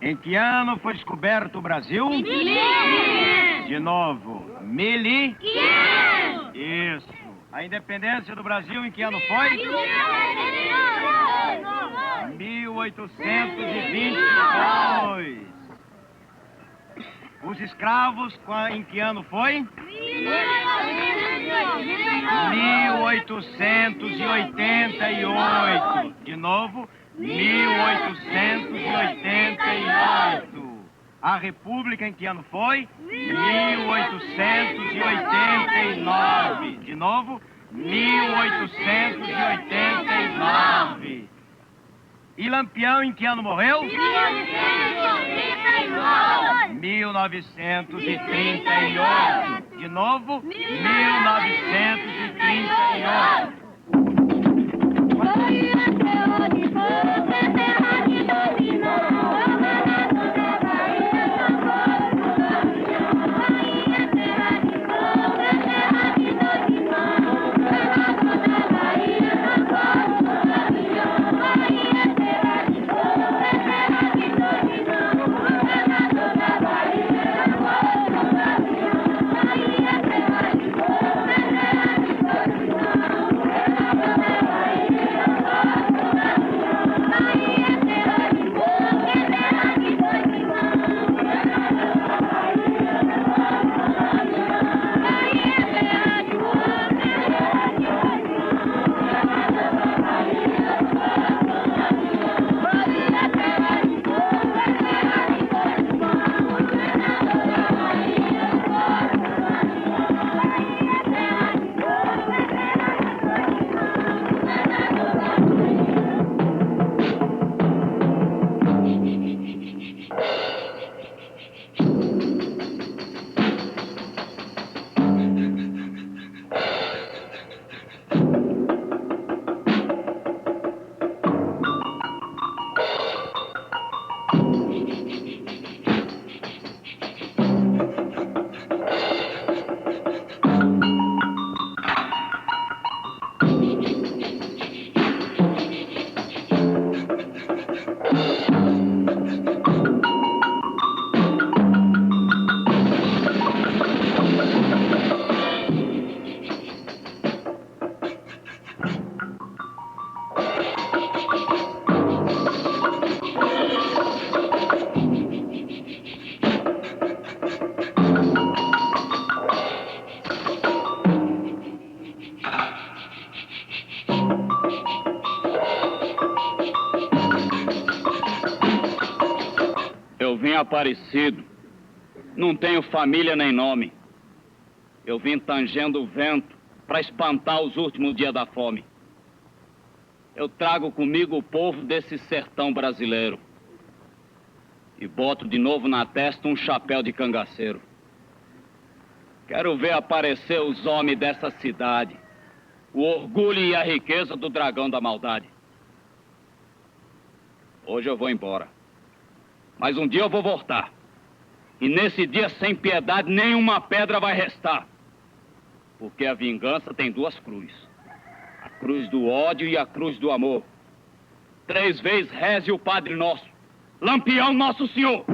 Em que ano foi descoberto o Brasil? 1500! De novo, 1500! Isso. A independência do Brasil em que ano foi? 1822. Os escravos em que ano foi? 1888. De novo, 1888. A República em que ano foi? 1889. De novo, 1889. E Lampião em que ano morreu? 1938. De novo, 1938. Aparecido. Não tenho família nem nome. Eu vim tangendo o vento para espantar os últimos dias da fome. Eu trago comigo o povo desse sertão brasileiro. E boto de novo na testa um chapéu de cangaceiro. Quero ver aparecer os homens dessa cidade. O orgulho e a riqueza do dragão da maldade. Hoje eu vou embora. Mas um dia eu vou voltar. E nesse dia, sem piedade, nenhuma pedra vai restar. Porque a vingança tem duas cruzes. A cruz do ódio e a cruz do amor. 3 vezes reze o Padre Nosso. Lampião Nosso Senhor.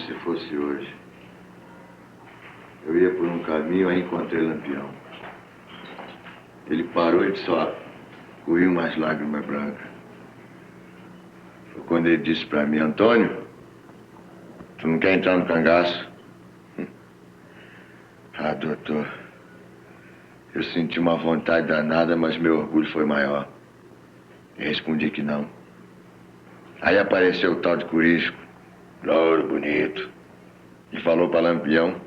se fosse hoje. Eu ia por um caminho, aí encontrei Lampião. Ele parou e disse, ó, corriam umas lágrimas brancas. Foi quando ele disse pra mim, Antônio, tu não quer entrar no cangaço? Ah, doutor, eu senti uma vontade danada, mas meu orgulho foi maior. Eu respondi que não. Aí apareceu o tal de Corisco, louro, bonito, e falou pra Lampião,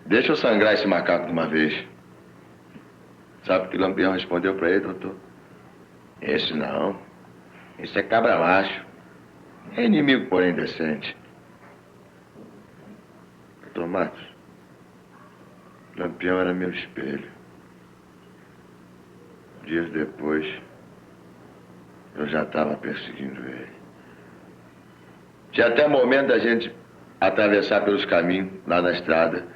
deixa eu sangrar esse macaco de uma vez. Sabe o que Lampião respondeu pra ele, doutor? Esse não. Esse é cabra macho. É inimigo, porém decente. Doutor Matos, Lampião era meu espelho. Dias depois, eu já estava perseguindo ele. Tinha até momento da gente atravessar pelos caminhos, lá na estrada,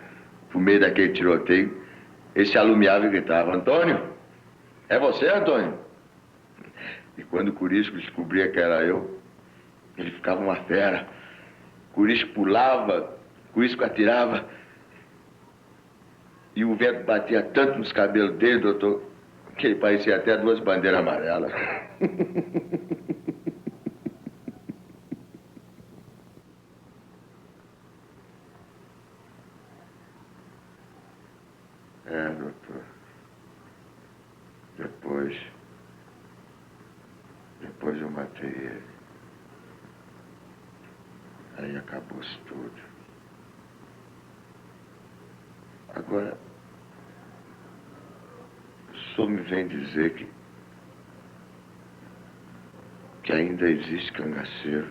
por meio daquele tiroteio. Ele se alumiava e gritava, Antônio, é você, Antônio? E quando o Corisco descobria que era eu, ele ficava uma fera. O Corisco pulava, o Corisco atirava. E o vento batia tanto nos cabelos dele, doutor, que ele parecia até duas bandeiras amarelas. É, doutor. Depois eu matei ele. Aí acabou-se tudo. Agora, o senhor me vem dizer que ainda existe cangaceiro.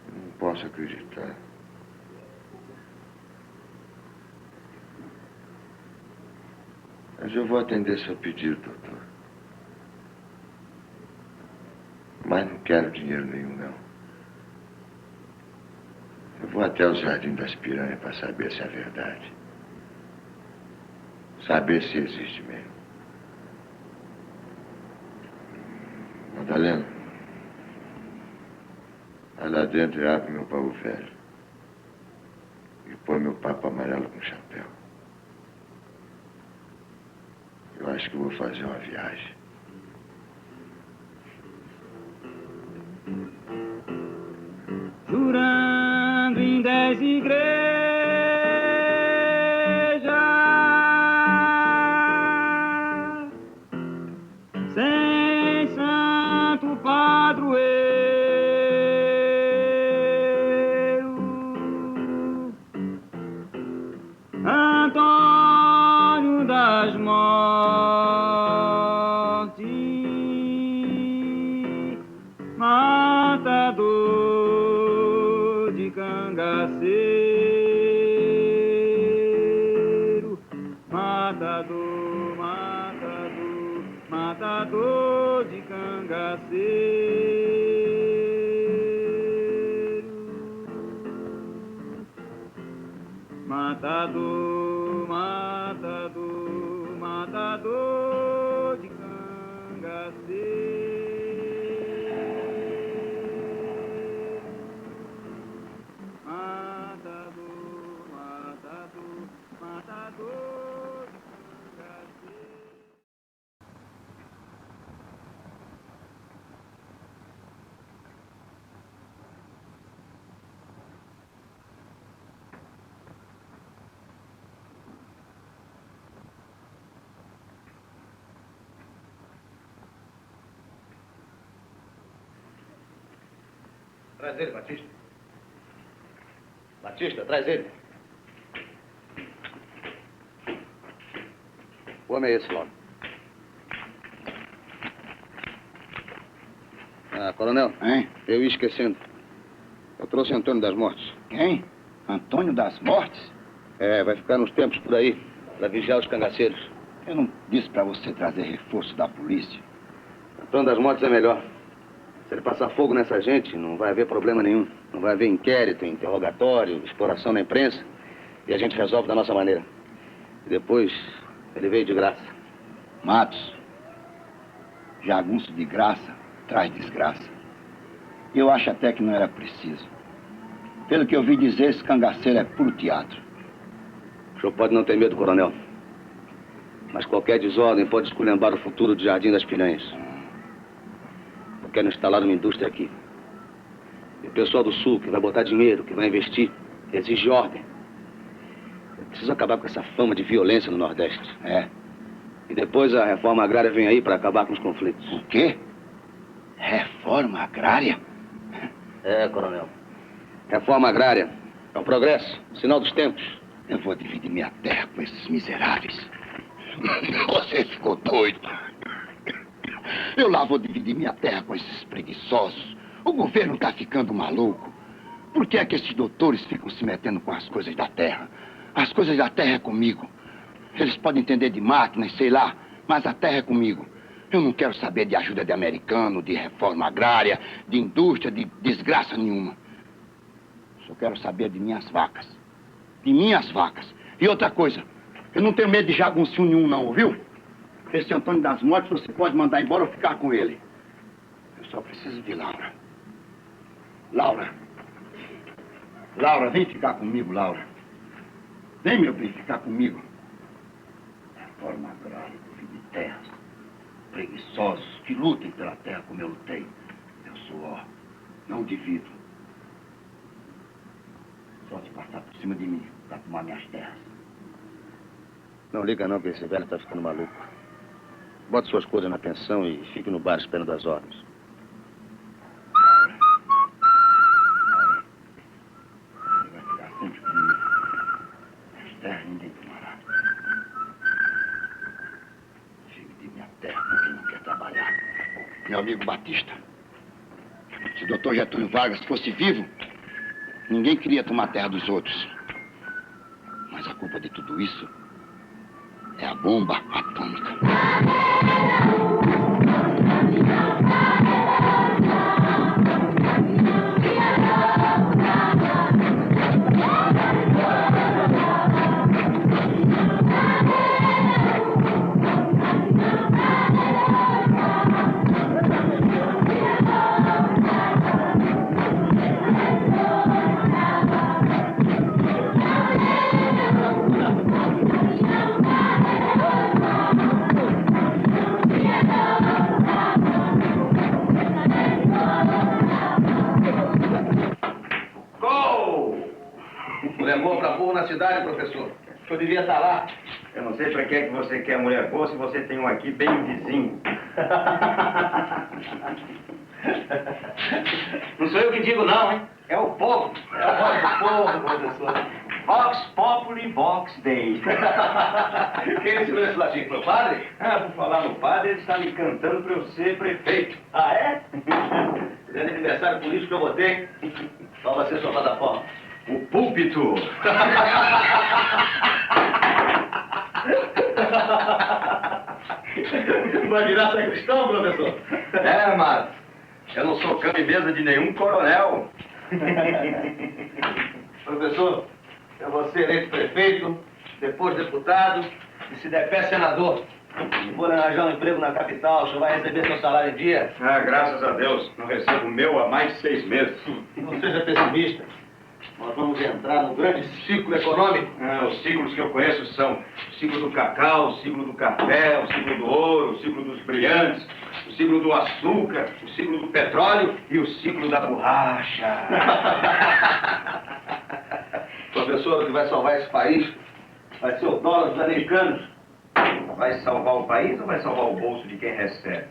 Eu não posso acreditar. Mas eu vou atender seu pedido, doutor. Mas não quero dinheiro nenhum, não. Eu vou até o Jardim das Piranhas para saber se é verdade. Saber se existe mesmo. Madalena, vai lá dentro e abre meu baú velho. E põe meu papo amarelo com chapéu. Eu acho que vou fazer uma viagem. Jurando em 10 igrejas, sem santo padroeiro, Antônio das Mortes, matador de cangaceiro, matador, matador, matador de cangaceiro, matador, matador, matador de cangaceiro. Traz ele, Batista. Batista, traz ele. O homem é esse, logo. Ah, coronel. Hein? Eu ia esquecendo. Eu trouxe Antônio das Mortes. Quem? Antônio das Mortes? É, vai ficar uns tempos por aí, para vigiar os cangaceiros. Eu não disse pra você trazer reforço da polícia. Antônio das Mortes é melhor. Se ele passar fogo nessa gente, não vai haver problema nenhum. Não vai haver inquérito, interrogatório, exploração na imprensa. E a gente resolve da nossa maneira. E depois, ele veio de graça. Matos, jagunço de graça traz desgraça. Eu acho até que não era preciso. Pelo que eu ouvi dizer, esse cangaceiro é puro teatro. O senhor pode não ter medo, coronel. Mas qualquer desordem pode esculhambar o futuro do Jardim das Piranhas. Eu quero instalar uma indústria aqui. E o pessoal do Sul, que vai botar dinheiro, que vai investir, exige ordem. Eu preciso acabar com essa fama de violência no Nordeste. É. E depois a reforma agrária vem aí para acabar com os conflitos. O quê? Reforma agrária? É, coronel. Reforma agrária é um progresso, sinal dos tempos. Eu vou dividir minha terra com esses miseráveis. Você ficou doido. Eu lá vou dividir minha terra com esses preguiçosos. O governo está ficando maluco. Por que é que esses doutores ficam se metendo com as coisas da terra? As coisas da terra é comigo. Eles podem entender de máquinas, sei lá, mas a terra é comigo. Eu não quero saber de ajuda de americano, de reforma agrária, de indústria, de desgraça nenhuma. Só quero saber de minhas vacas. De minhas vacas. E outra coisa, eu não tenho medo de jagunço nenhum não, ouviu? Esse Antônio das Mortes você pode mandar embora ou ficar com ele. Eu só preciso de Laura. Laura. Laura, vem ficar comigo, Laura. Vem, meu bem, ficar comigo. Reforma agrária, divide terras. Preguiçosos que lutem pela terra como eu lutei. Eu suor, não divido. Só se passar por cima de mim para tomar minhas terras. Não liga não que esse velho tá ficando maluco. Bote suas coisas na pensão e fique no bar esperando as ordens. Você vai ficar sempre comigo. As terras ninguém tomará. Fique de minha terra com quem não quer trabalhar. Meu amigo Batista, se o doutor Getúlio Vargas fosse vivo, ninguém queria tomar a terra dos outros. Mas a culpa de tudo isso é a bomba atômica. Mulher boa pra burro na cidade, professor. O senhor devia estar lá. Eu não sei pra que é que você quer mulher boa se você tem um aqui bem vizinho. Não sou eu que digo não, hein? É o povo. É a voz do povo, professor. Vox Populi, Vox Dei. Quem ensinou esse latim? Foi o padre? Ah, por falar no padre, ele está me cantando para eu ser prefeito. Ah, é? Grande aniversário político que eu botei. Qual vai ser sua plataforma? O púlpito. Vai virar sacristão, professor? É, mas eu não sou cama e mesa de nenhum coronel. Professor, eu vou ser eleito prefeito, depois deputado e, se der pé, senador. E vou arranjar um emprego na capital, o senhor vai receber seu salário em dia. Ah, graças a Deus. Não recebo o meu há mais de 6 meses. Não seja pessimista. Nós vamos entrar no grande ciclo econômico. Ah, os ciclos que eu conheço são o ciclo do cacau, o ciclo do café, o ciclo do ouro, o ciclo dos brilhantes, o ciclo do açúcar, o ciclo do petróleo e o ciclo da borracha. Professor, o que vai salvar esse país vai ser o dólar dos americanos. Vai salvar o país ou vai salvar o bolso de quem recebe?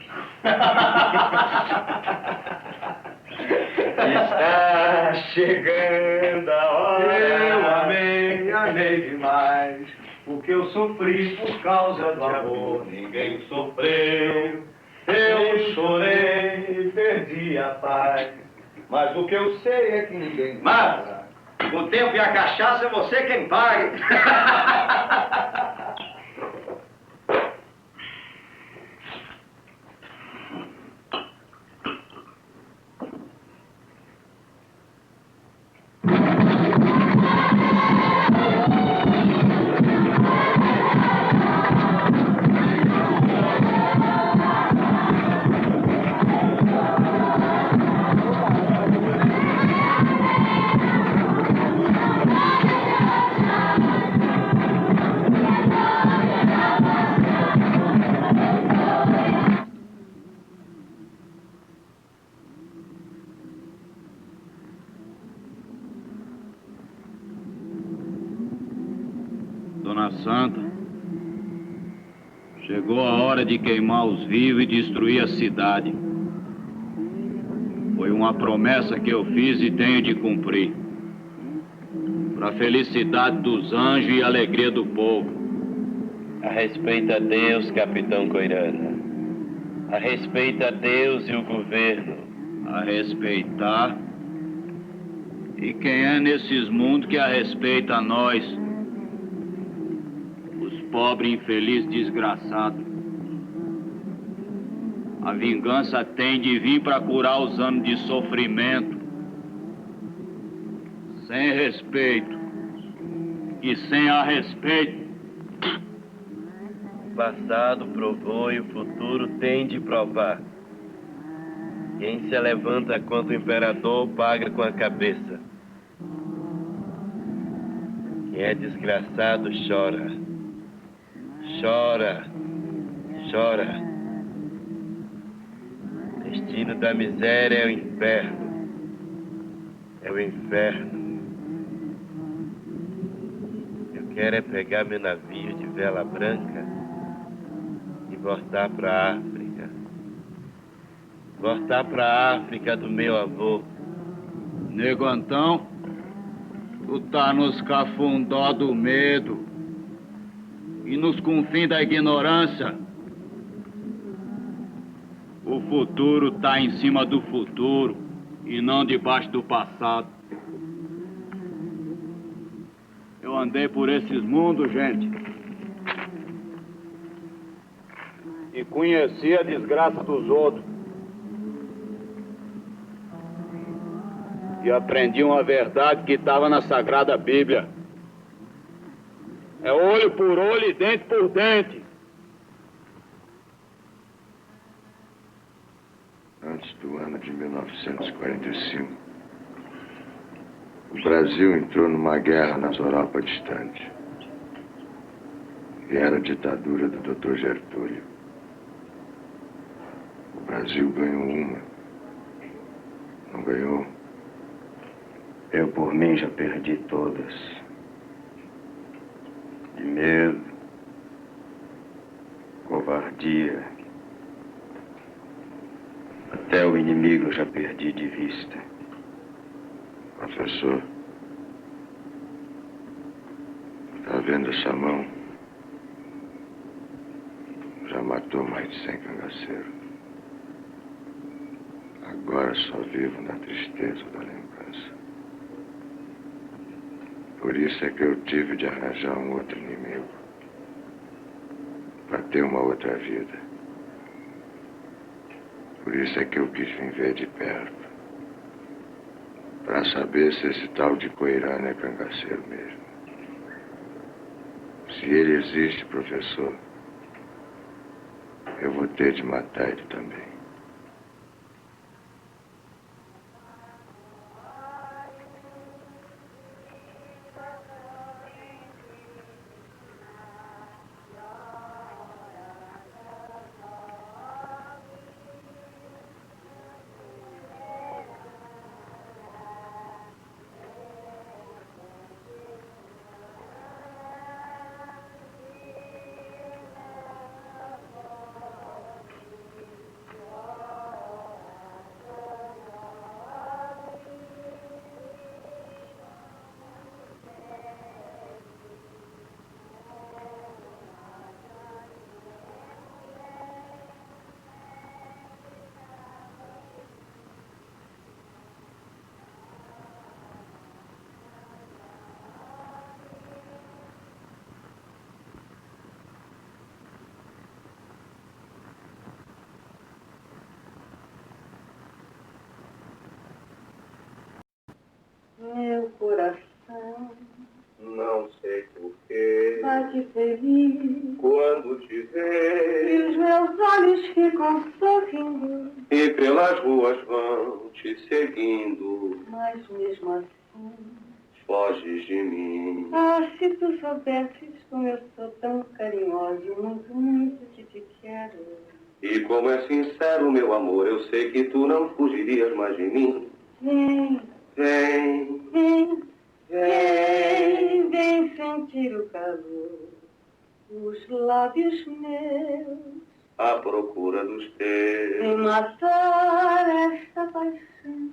Está chegando a hora. Eu amei demais. O que eu sofri por causa do amor, ninguém sofreu. Eu chorei, perdi a paz. Mas o que eu sei é que ninguém. Mas o tempo e a cachaça é você quem paga. Dona Santa, chegou a hora de queimar os vivos e destruir a cidade. Foi uma promessa que eu fiz e tenho de cumprir. Para a felicidade dos anjos e a alegria do povo. A respeito a Deus, Capitão Coirana. A respeito a Deus e o governo. A respeitar. E quem é nesses mundos que a respeita a nós? Os pobres, infelizes, desgraçados. A vingança tem de vir para curar os anos de sofrimento. Sem respeito. E sem a respeito. O passado provou e o futuro tem de provar. Quem se levanta contra o imperador paga com a cabeça. Quem é desgraçado chora. Chora. Chora. O destino da miséria é o inferno. É o inferno. Eu quero é pegar meu navio de vela branca e voltar para a África. Voltar para a África do meu avô. Nego Antão, tu tá nos cafundó do medo e nos confins da ignorância. O futuro tá em cima do futuro e não debaixo do passado. Eu andei por esses mundos, gente, e conheci a desgraça dos outros. E aprendi uma verdade que estava na Sagrada Bíblia. É olho por olho e dente por dente. Antes do ano de 1945, o Brasil entrou numa guerra nas Europa distantes. E era a ditadura do Dr. Getúlio. O Brasil ganhou uma. Não ganhou? Eu, por mim, já perdi todas. De medo, covardia. Até o inimigo eu já perdi de vista. Professor, tá vendo essa mão? Já matou mais de 100 cangaceiros. Agora só vivo na tristeza da lembrança. Por isso é que eu tive de arranjar um outro inimigo. Para ter uma outra vida. Por isso é que eu quis me ver de perto. Para saber se esse tal de Coirana é cangaceiro mesmo. Se ele existe, professor, eu vou ter de matar ele também. Meu coração Não sei porquê, bate feliz quando te e vejo, os meus olhos ficam sorrindo, e pelas ruas vão te seguindo, mas mesmo assim, foges de mim. ah, se tu soubesses como eu sou tão carinhosa e muito, muito que te quero. E como é sincero meu amor, eu sei que tu não fugirias mais de mim. Vem, Vem, vem, Vem, vem sentir o calor dos lábios meus, à procura dos teus, vem matar esta paixão.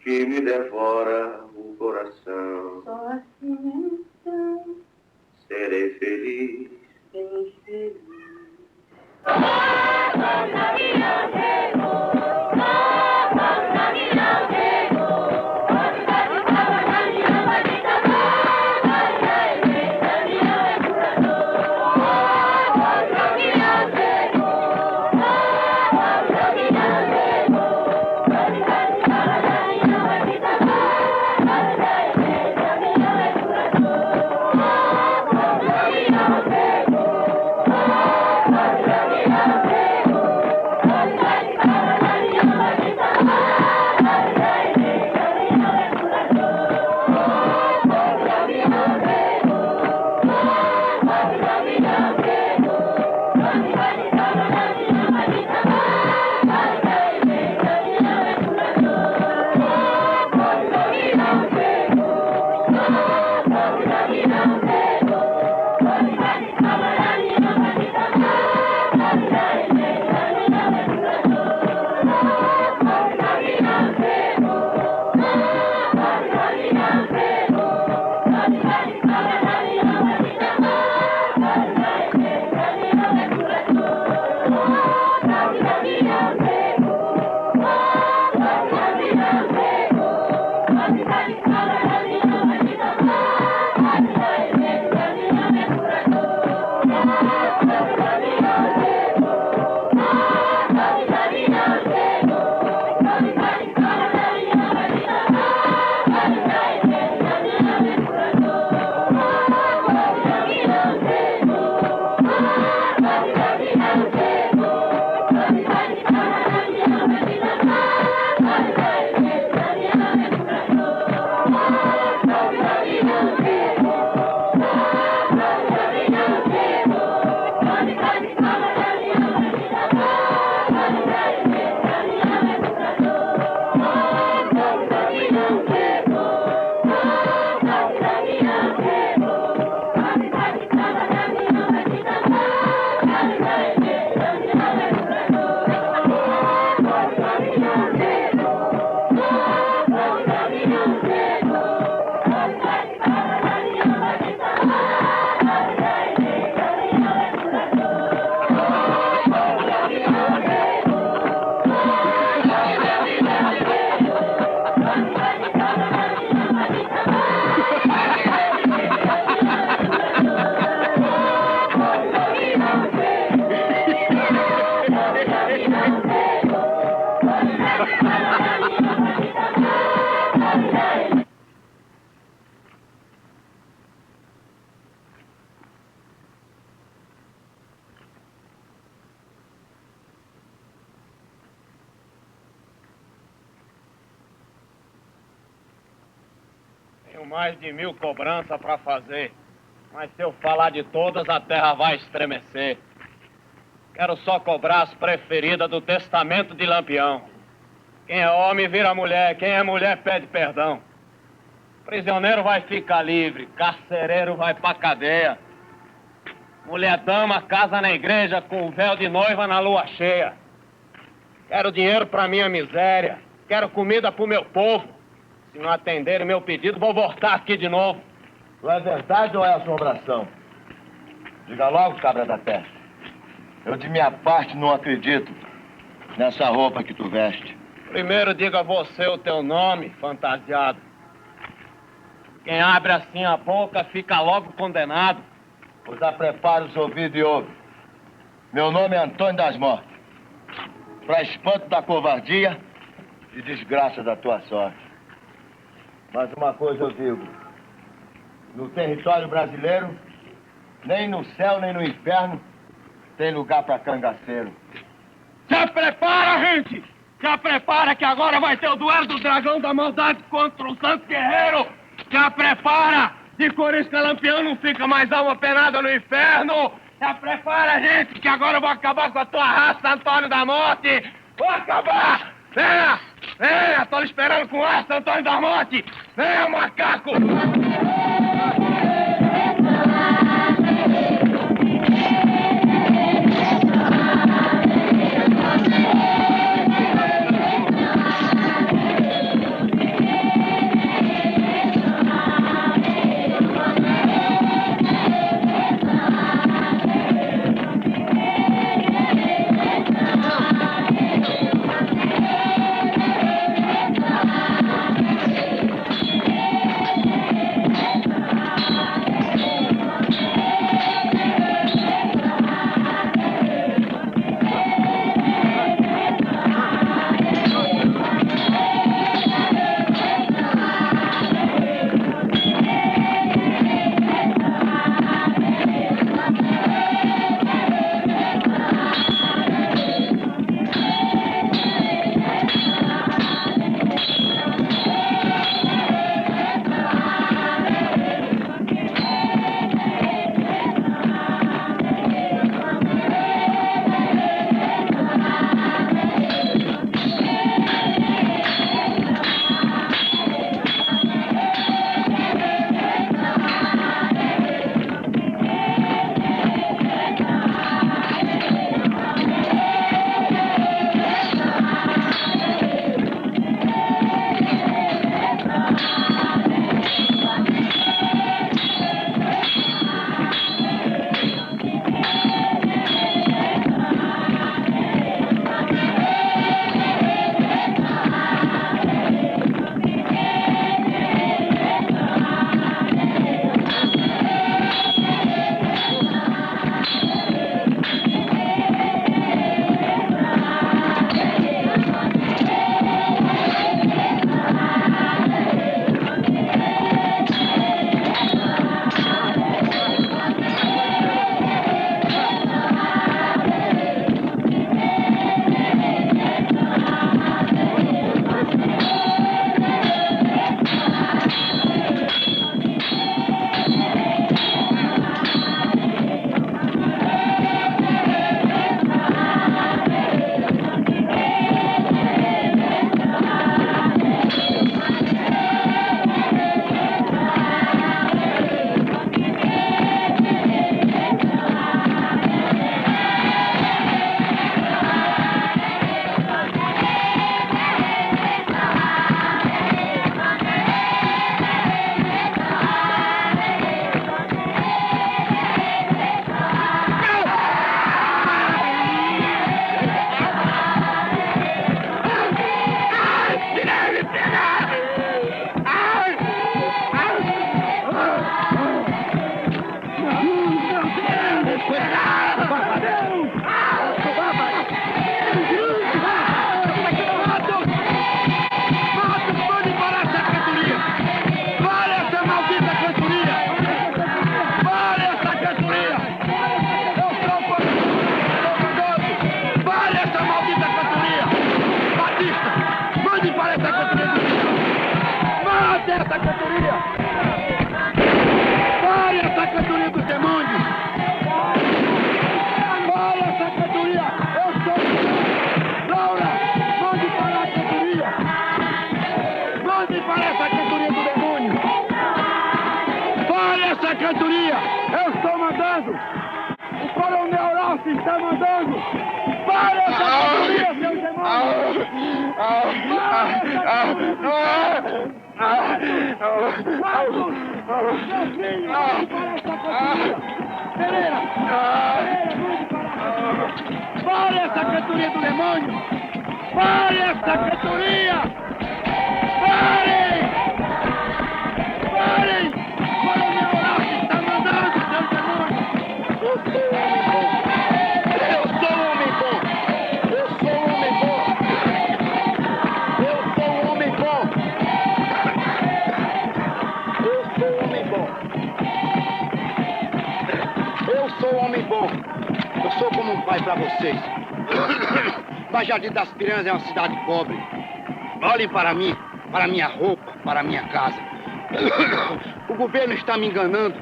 que me devora o coração. Só assim então Serei feliz. bem feliz. Tenho mais de 1000 cobranças para fazer, mas se eu falar de todas, a terra vai estremecer. Quero só cobrar as preferidas do testamento de Lampião. Quem é homem vira mulher, quem é mulher pede perdão. Prisioneiro vai ficar livre, carcereiro vai pra cadeia. Mulher dama casa na igreja com o véu de noiva na lua cheia. Quero dinheiro pra minha miséria, quero comida pro meu povo. Se não atenderem meu pedido, vou voltar aqui de novo. Não é verdade ou é assombração? Diga logo, cabra da terra. Eu, de minha parte, não acredito nessa roupa que tu veste. Primeiro diga você o teu nome, fantasiado. Quem abre assim a boca fica logo condenado. Pois já prepara os ouvidos e ouve. Meu nome é Antônio das Mortes. Para espanto da covardia e desgraça da tua sorte. Mas uma coisa eu digo. No território brasileiro, nem no céu nem no inferno, tem lugar para cangaceiro. Já prepara, gente! Já prepara que agora vai ter o duelo do dragão da maldade contra o santo guerreiro! Já prepara! De Corisca Lampião não fica mais alma penada no inferno! Já prepara, gente, que agora eu vou acabar com a tua raça, Antônio da Morte! Vou acabar! Venha! Venha! Tô lhe esperando com raça, Antônio da Morte! Venha, macaco! essa cantoria! Pare essa cantoria dos demônios! Pare essa cantoria! Eu sou Laura! Mande parar a cantoria! Mande parar essa cantoria do demônio! Pare essa cantoria! Eu estou mandando! O coronel Ralph está mandando! Pare essa cantoria, seus demônios! Meu filho, mande parar essa cantoria! Pereira! Pare essa cantoria do demônio! Pare essa cantoria! Parem! Parem! O coronel Ralph está mandando, seus demônios! Eu sou um homem bom! Eu sou um homem bom! Eu sou um homem bom! Eu sou um homem bom! Eu sou um homem bom! Eu sou como um pai para vocês. Mas Jardim das Piranhas é uma cidade pobre. Olhem para mim, para minha roupa, para minha casa. O governo está me enganando.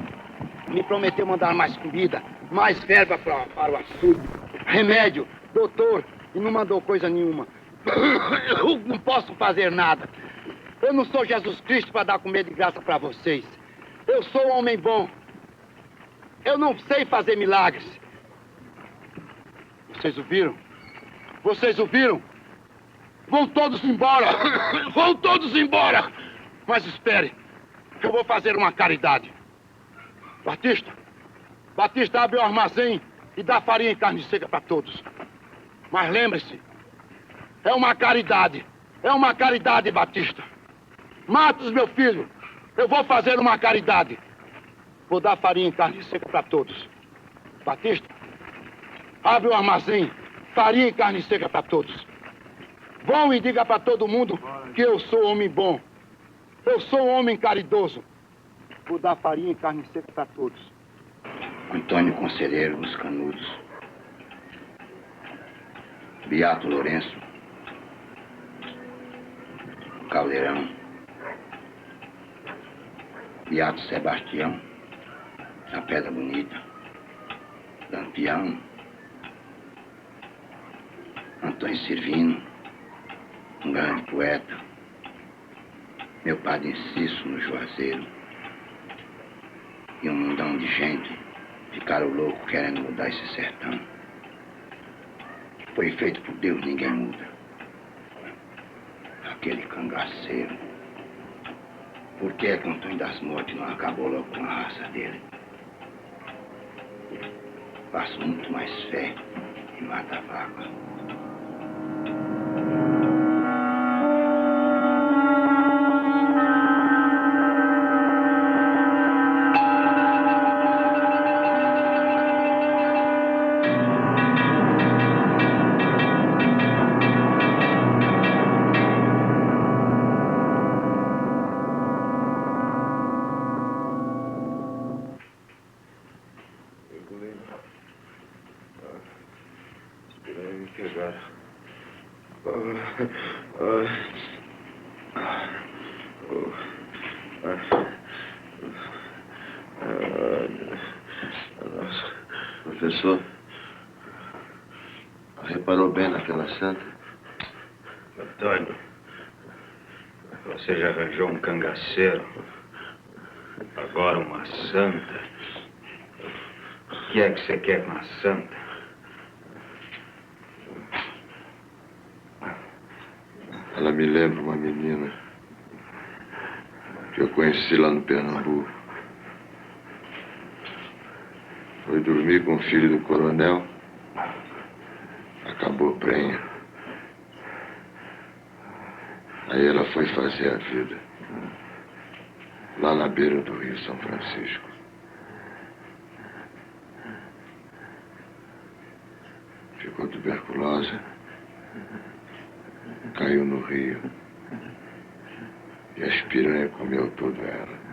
Me prometeu mandar mais comida, mais verba para o açude, remédio, doutor, e não mandou coisa nenhuma. Eu não posso fazer nada. Eu não sou Jesus Cristo para dar comer de graça para vocês. Eu sou um homem bom. Eu não sei fazer milagres. Vocês ouviram? Vocês ouviram? Vão todos embora! Vão todos embora! Mas espere, que eu vou fazer uma caridade. Batista, abre o armazém e dá farinha e carne seca para todos. Mas lembre-se, é uma caridade. É uma caridade, Batista. Matos, meu filho, eu vou fazer uma caridade. Vou dar farinha e carne seca para todos. Batista, abre o armazém, farinha e carne seca para todos. Vão e diga para todo mundo que eu sou homem bom. Eu sou um homem caridoso. Vou dar farinha e carne seca para todos. Antônio Conselheiro dos Canudos. Beato Lourenço. Caldeirão. Beato Sebastião. A Pedra Bonita. Lampião. Antônio Sirvino. Um grande poeta. Meu padre Inciso no Juazeiro. E um mundão de gente ficaram loucos querendo mudar esse sertão. Foi feito por Deus, ninguém muda. Aquele cangaceiro. Por que é que Antônio das Mortes não acabou logo com a raça dele? Faço muito mais fé e mata a vaca. Professor, reparou bem naquela santa? Antônio, você já arranjou um cangaceiro, agora uma santa. O que é que você quer com a santa? Ela me lembra uma menina que eu conheci lá no Pernambuco. Foi dormir com o filho do coronel, acabou prenha. Aí ela foi fazer a vida lá na beira do Rio São Francisco. Ficou tuberculosa, caiu no rio e as piranhas comeu toda ela.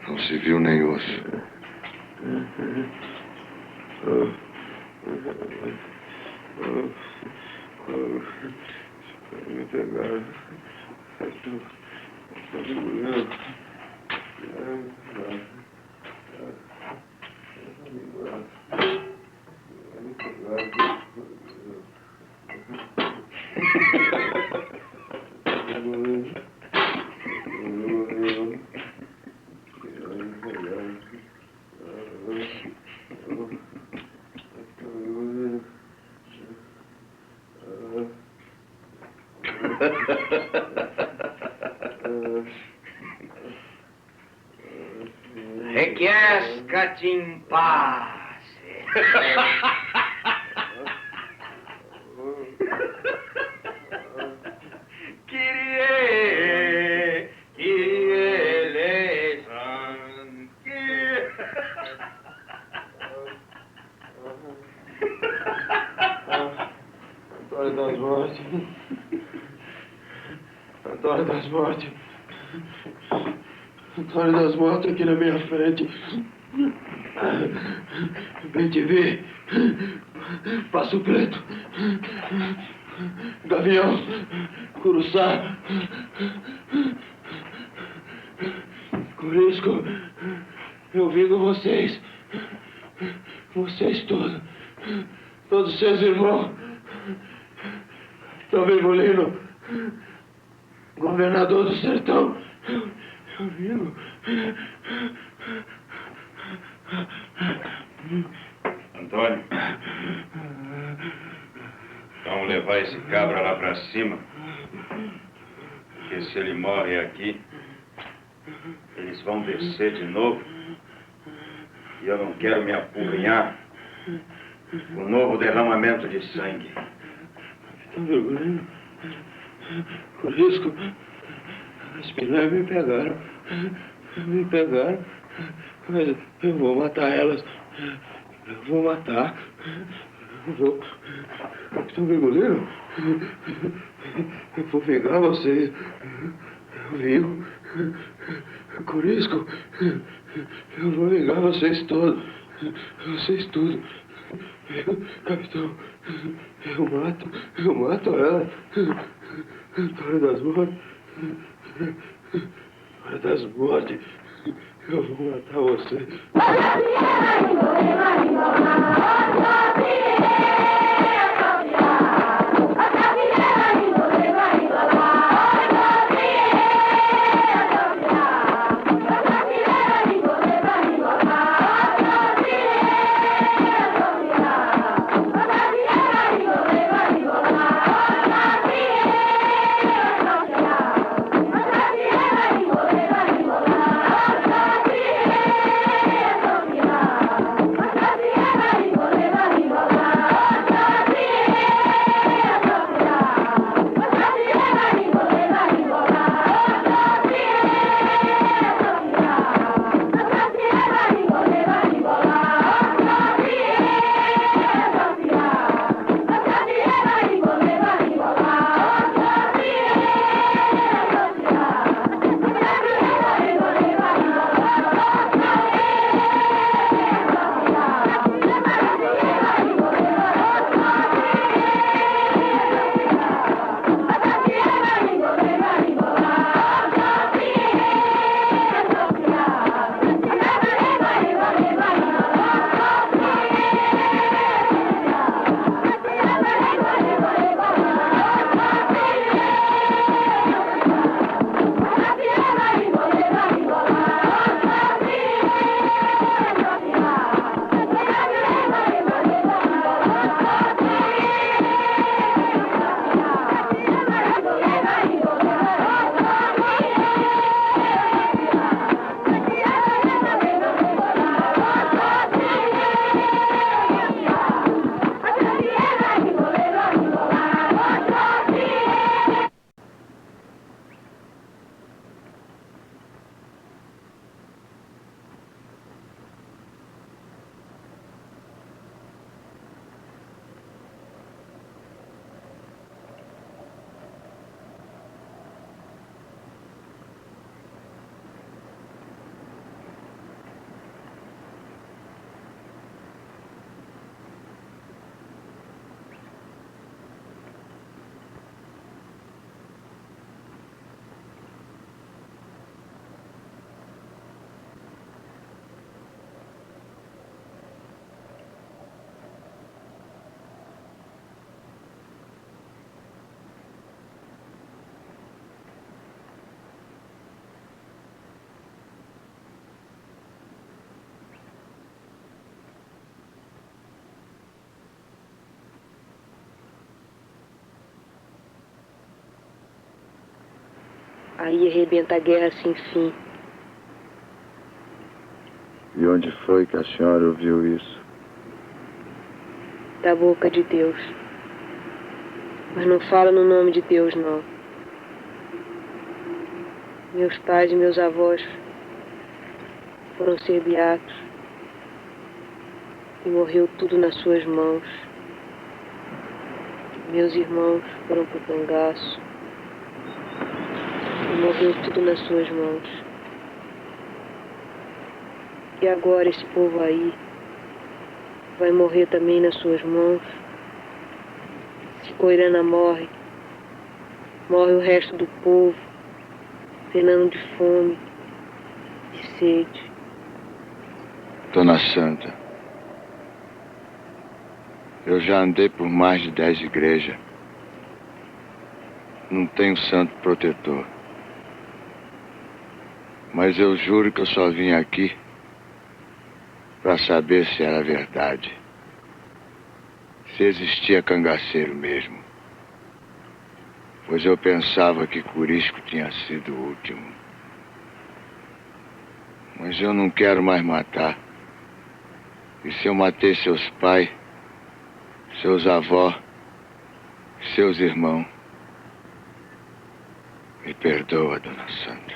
Não se viu nem osso. Me pegaram. Requiescat in pace. Kyrie, Kyrie eleison, Kyrie. Antônio das Mortes. Antônio das Mortes. Antônio das Mortes aqui na minha frente. Bem te ver. Passo Preto. Gavião. Curuçá. Corisco. Eu vim com vocês. Vocês todos seus irmãos. Tom Virgulino. Governador do sertão. Eu vivo. Antônio, vamos levar esse cabra lá pra cima. Porque se ele morre aqui, eles vão descer de novo. E eu não quero me apurrinhar com um novo derramamento de sangue. Capitão Virgulino, por isso as piranhas me pegaram. Mas eu vou matar elas. Eu vou matar. Eu vou. Capitão Virgulino, eu vou vingar vocês. Eu vingo. Corisco, eu vou vingar vocês todos. Vocês tudo. Capitão, eu mato ela. Hora das mortes. Hora das mortes. Eu vou matar você. Aí arrebenta a guerra sem fim. E onde foi que a senhora ouviu isso? Da boca de Deus. Mas não fala no nome de Deus, não. Meus pais e meus avós foram ser beatos. E morreu tudo nas suas mãos. Meus irmãos foram pro cangaço. E morreu tudo nas suas mãos. E agora esse povo aí vai morrer também nas suas mãos. Se Coirana morre, morre o resto do povo, penando de fome, de sede. Dona Santa, eu já andei por mais de 10 igrejas. não tenho santo protetor. Mas eu juro que eu só vim aqui para saber se era verdade. Se existia cangaceiro mesmo. Pois eu pensava que Corisco tinha sido o último. Mas eu não quero mais matar. E se eu matei seus pais, seus avós, seus irmãos, me perdoa, Dona Santa.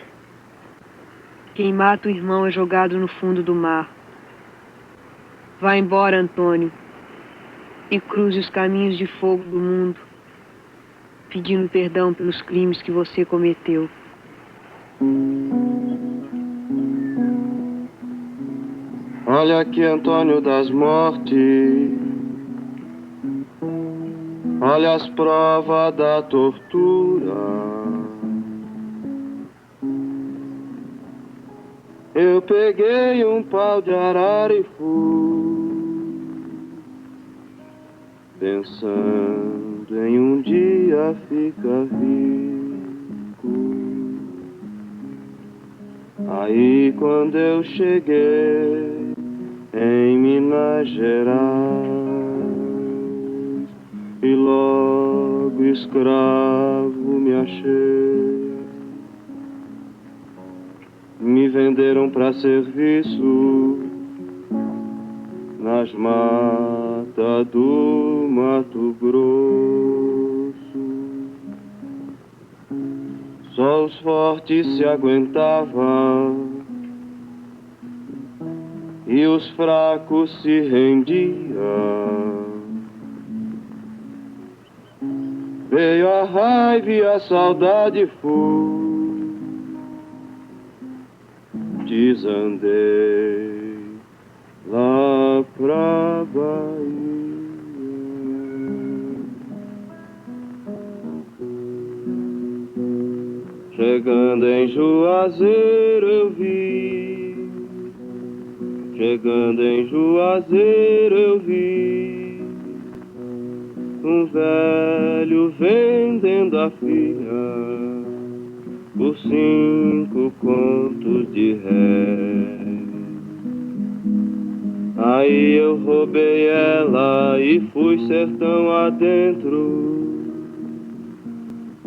Quem mata o irmão é jogado no fundo do mar. Vá embora, Antônio, e cruze os caminhos de fogo do mundo, pedindo perdão pelos crimes que você cometeu. Olha aqui, Antônio das Mortes. Olha as provas da tortura. Eu peguei um pau de arara e fui, pensando em um dia ficar rico. Aí quando eu cheguei em Minas Gerais, e logo escravo me achei, me venderam pra serviço nas matas do Mato Grosso. Só os fortes se aguentavam e os fracos se rendiam. Veio a raiva e a saudade fui, desandei lá pra Bahia. Chegando em Juazeiro eu vi, chegando em Juazeiro eu vi um velho vendendo a filha por 5 contos de réis. Aí eu roubei ela e fui sertão adentro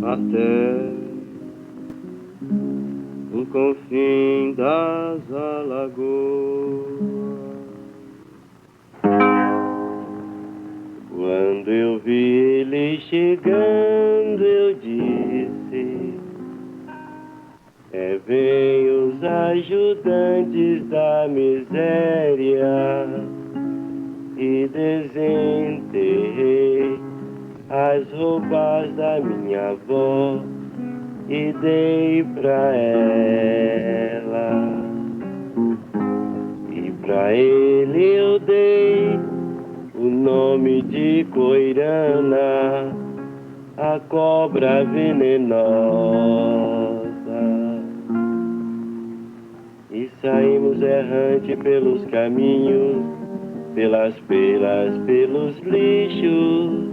até o confim das Alagoas. Quando eu vi ele chegando, eu disse: vem os ajudantes da miséria. E desenterrei as roupas da minha avó e dei pra ela. E pra ele eu dei o nome de Coirana, a cobra venenosa. E saímos errante pelos caminhos, pelas pelas, pelos lixos,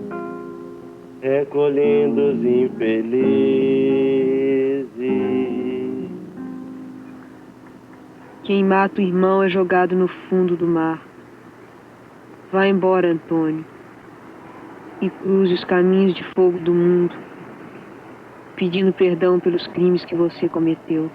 recolhendo os infelizes. Quem mata o irmão é jogado no fundo do mar. Vá embora, Antônio, e cruze os caminhos de fogo do mundo, pedindo perdão pelos crimes que você cometeu.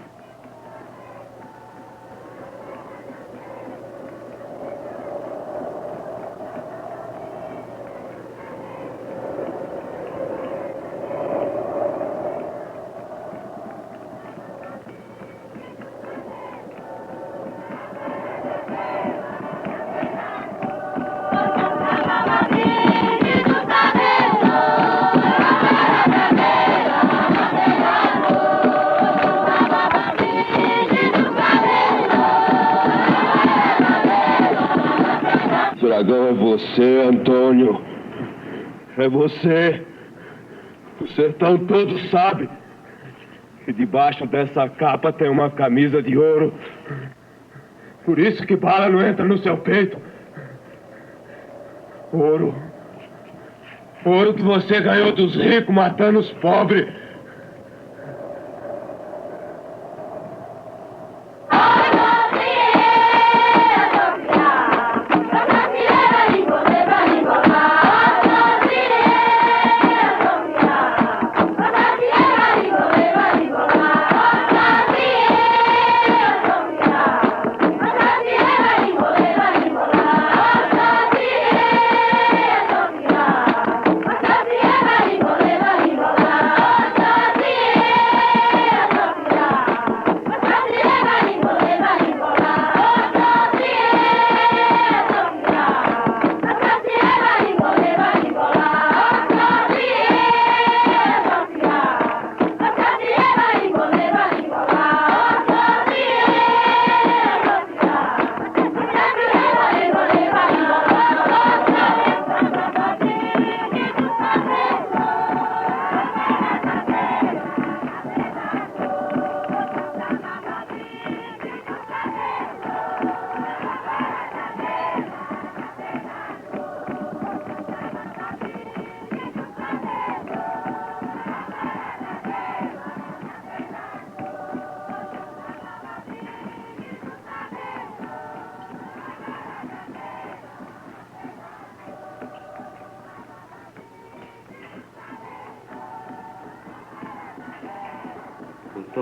Dragão, é você, Antônio. É você. O sertão todo sabe. E debaixo dessa capa tem uma camisa de ouro. Por isso que bala não entra no seu peito. Ouro. Ouro que você ganhou dos ricos matando os pobres.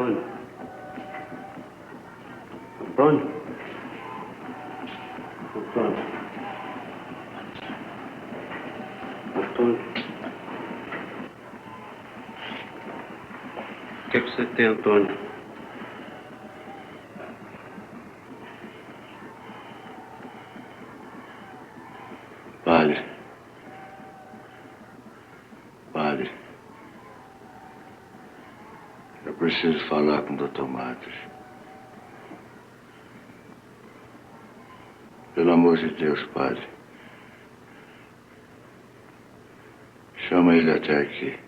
Antônio. Antônio? Antônio. Antônio. O que é que você tem, Antônio? Padre. Padre. Eu preciso falar com o Dr. Matos. Pelo amor de Deus, padre. Chama ele até aqui.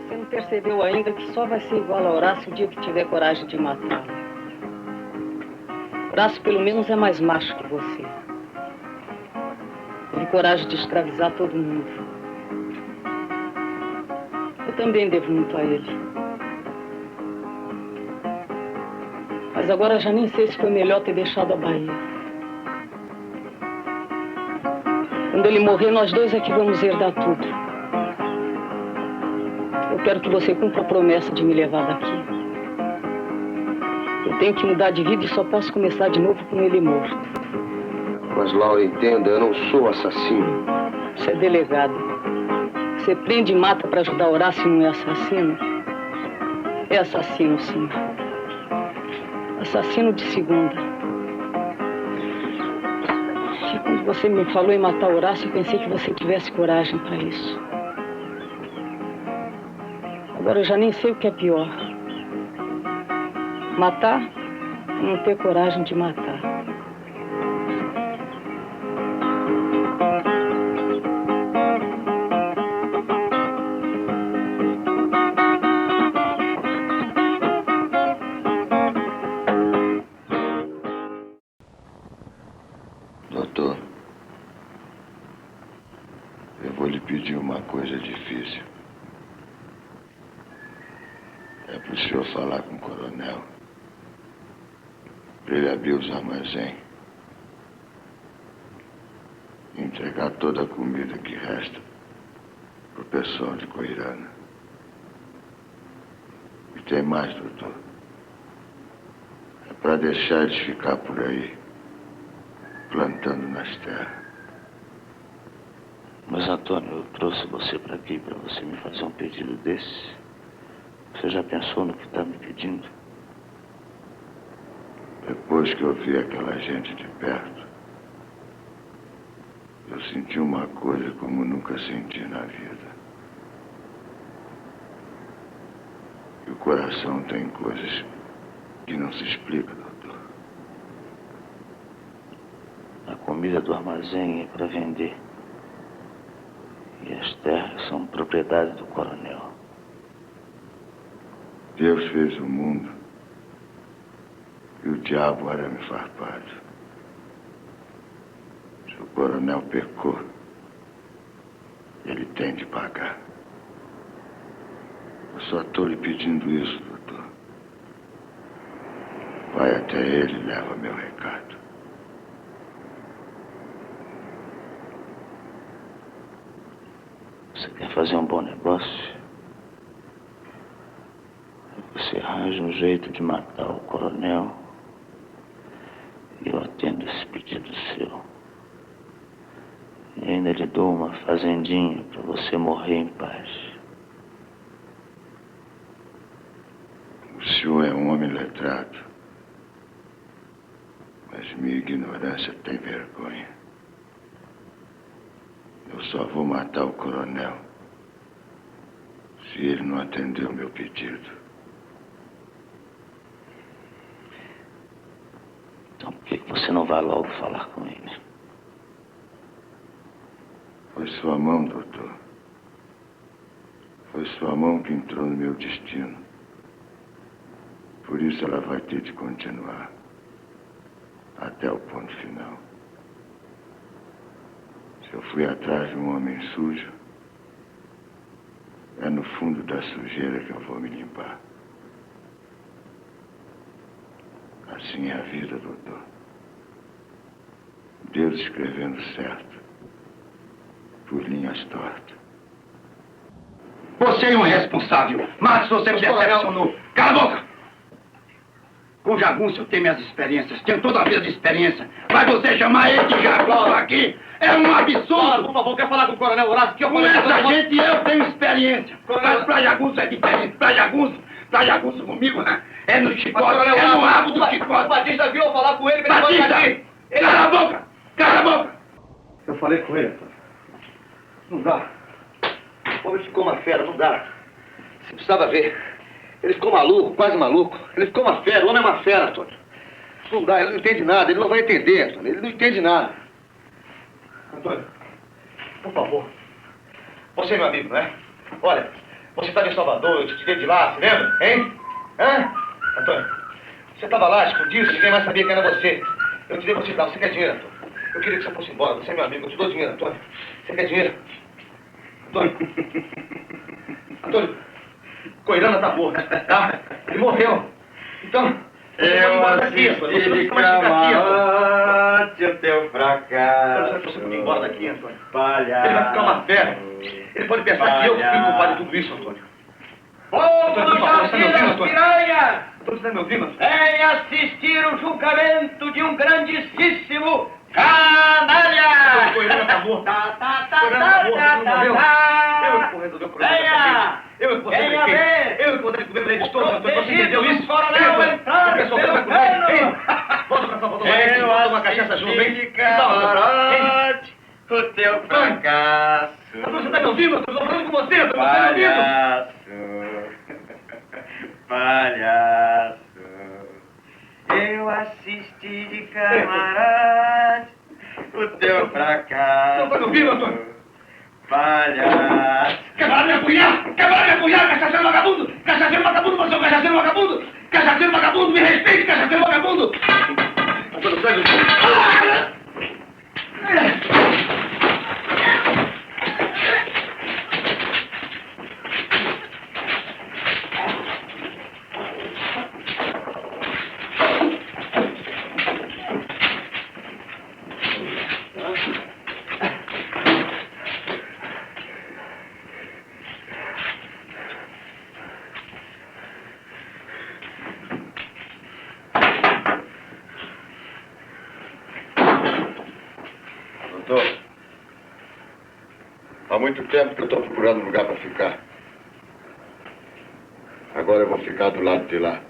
Você não percebeu ainda que só vai ser igual a Horácio o dia que tiver coragem de matá-lo. Horácio, pelo menos, é mais macho que você. Teve coragem de escravizar todo mundo. Eu também devo muito a ele. Mas agora já nem sei se foi melhor ter deixado a Bahia. Quando ele morrer, nós dois é que vamos herdar tudo. Eu quero que você cumpra a promessa de me levar daqui. Eu tenho que mudar de vida e só posso começar de novo com ele morto. Mas, Laura, entenda, eu não sou assassino. Você é delegado. Você prende e mata para ajudar Horácio e não é assassino? É assassino, sim. Assassino de segunda. E quando você me falou em matar Horácio, eu pensei que você tivesse coragem para isso. Agora eu já nem sei o que é pior. Matar ou não ter coragem de matar. Doutor, eu vou lhe pedir uma coisa difícil. É pro senhor falar com o coronel. Pra ele abrir os armazéns. E entregar toda a comida que resta pro pessoal de Coirana. E tem mais, doutor. É pra deixar eles ficar por aí, plantando nas terras. Mas, Antônio, eu trouxe você para aqui para você me fazer um pedido desse. Você já pensou no que está me pedindo? Depois que eu vi aquela gente de perto, eu senti uma coisa como nunca senti na vida. E o coração tem coisas que não se explica, doutor. A comida do armazém é para vender. E as terras são propriedade do coronel. Deus fez o mundo e o diabo arame farpado. Se o coronel pecou, ele tem de pagar. Eu só estou lhe pedindo isso, doutor. Vai até ele e leva meu recado. Você quer fazer um bom negócio? Você arranja um jeito de matar o coronel e eu atendo esse pedido seu. E ainda lhe dou uma fazendinha para você morrer em paz. O senhor é um homem letrado, mas minha ignorância tem vergonha. Eu só vou matar o coronel se ele não atender o meu pedido. Então por que você não vai logo falar com ele? Foi sua mão, doutor. Foi sua mão que entrou no meu destino. Por isso ela vai ter de continuar até o ponto final. Se eu fui atrás de um homem sujo, é no fundo da sujeira que eu vou me limpar. Assim é a vida, doutor. Deus escrevendo certo por linhas tortas. Você é um irresponsável. Mas você me decepcionou. Cala a boca! Com jagunço eu tenho minhas experiências. Tenho toda a vida de experiência. Mas você chamar ele de jagunço aqui é um absurdo. Por favor, quer falar com o Coronel Horácio? Que eu Com essa gente eu tenho experiência. Mas pra jagunço é diferente. Pra jagunço comigo, né? É no chicote, é no rabo do chicote. O Batista viu eu falar com ele. Batista! Cala a boca! Cala a boca! Eu falei com ele, Antônio. Não dá. O homem ficou uma fera, não dá. Você precisava ver. Ele ficou maluco, quase maluco. Ele ficou uma fera, o homem é uma fera, Antônio. Não dá, ele não entende nada, ele não vai entender, Antônio. Ele não entende nada. Antônio, por favor. Você é meu amigo, não é? Olha, você estava em Salvador, eu te tirei de lá, se lembra? Hein? Hã? Antônio, você estava lá, escondido, ninguém mais sabia que era você. Eu tirei você de lá, você quer dinheiro, Antônio? Eu queria que você fosse embora, você é meu amigo, eu te dou dinheiro, Antônio. Você quer dinheiro? Antônio. Antônio, Coirana tá morto, tá? Ele morreu. Então, eu assisti de camarote o teu fracasso. Você pode ir embora daqui, Antônio. Palhaço. Ele vai ficar uma fera. Ele pode pensar que eu fui culpado de tudo isso, Antônio. Povo do Jardim das Piranhas! Todos estão me ouvindo? Vem assistir o julgamento de um grandíssimo canalha! Coirana tá morto. Coirana tá morto, não morreu. Eu que vou resolver o problema. Venha! Eu que vou resolver Venha ver! Eu que vou ter que comer pra eles todos, Antônio. Você Protegido entendeu isso? Coronel entrar O pessoal pelo vai comer. cano! Volta pra Salvador, vai tomar uma cachaça junto, hein? De camarote o teu fracasso. Antônio, você tá me ouvindo? Eu tô falando com você, Antônio. Você tá me ouvindo? Palhaço, eu assisti de camarote o teu fracasso. Não tá me ouvindo, Antônio? Palhaço. Quebraram minha cunhada! Quebraram minha cunhada! Cachaceiro vagabundo! Cachaceiro vagabundo! Você é um cachaceiro vagabundo! Cachaceiro vagabundo! Me respeite, cachaceiro vagabundo! Antônio, sai Doutor, há muito tempo que eu estou procurando um lugar para ficar. Agora eu vou ficar do lado de lá,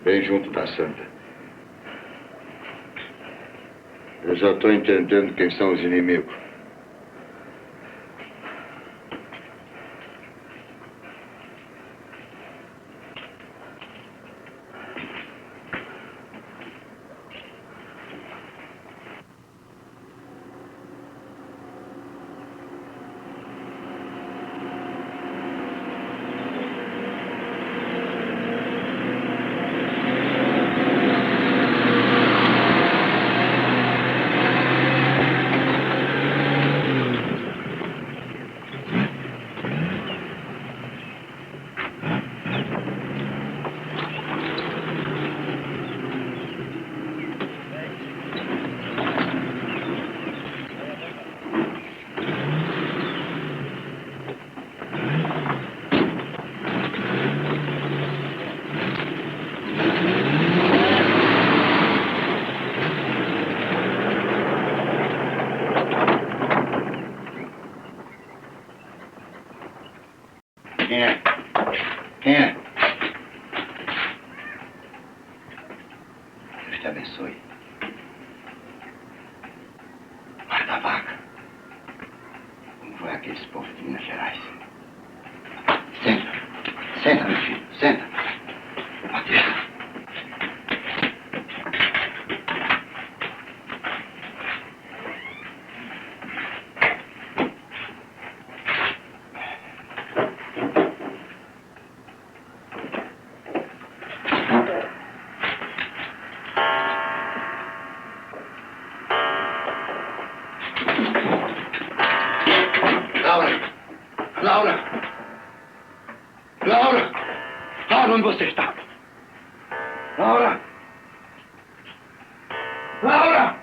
bem junto da Santa. Eu já estou entendendo quem são os inimigos. Quem é? Quem é? Deus te abençoe. Guarda a vaca. Como foi aqueles povos de Minas Gerais? Senta. Senta, meu filho. Senta. Batista. Laura! Laura! Laura, onde você está? Laura! Laura!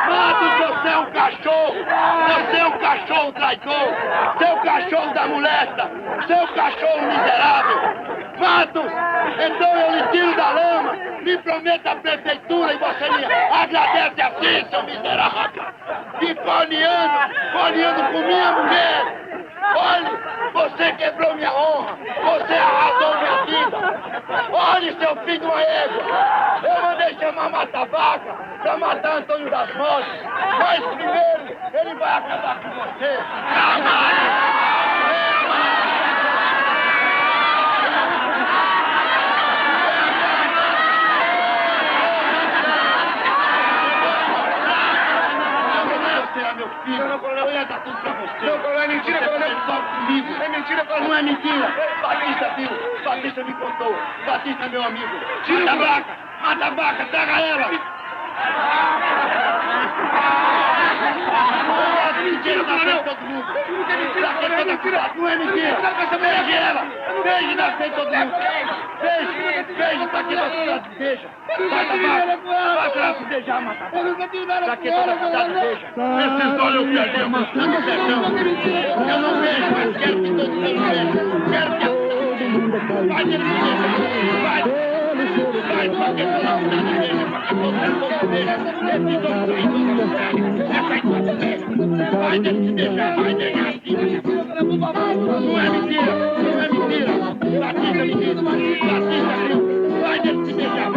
Matos, você é um cachorro! Você é um cachorro traidor! Seu cachorro da molesta! Seu cachorro miserável! Matos, então eu lhe tiro da lama, me prometa a prefeitura e você me agradece assim, seu miserável! E corneando com minha mulher! Olhe, você quebrou minha honra, você arrasou minha vida! Olhe, seu filho de uma égua! Eu mandei chamar Mata-Vaca pra matar Antônio das Mostas, mas primeiro ele vai acabar com você! Meu filho, meu coronel, eu ia dar tudo pra você. Meu coronel, é mentira, coronel. Comigo. É mentira, coronel. Não é mentira. Batista viu. Batista me contou. Batista é meu amigo. Mata a vaca. Mata a vaca. Pega ela. Mentira, na frente de todo mundo. É mentira. Não é mentira. Beije ela. Beije na frente de todo mundo. Beije pra que da cidade. Beija. Mata a vaca. Vai pra lá beijar, mata a vaca. Pra que toda a cidade beija. Esses olhos eu perdi a maçã do sertão. Eu não vejo, mas quero que todo mundo veja. Quero que todo mundo vai ter que beijar. Vai. Vai, pra que toda a cidade beija. Pra que todo mundo beija. Esses olhos traidores. Essa enquanto beija. Vai ter que beijar. Vai beijar assim. Não é mentira. Não é mentira. Batista me disse. Batista viu. Vai ter que beijar.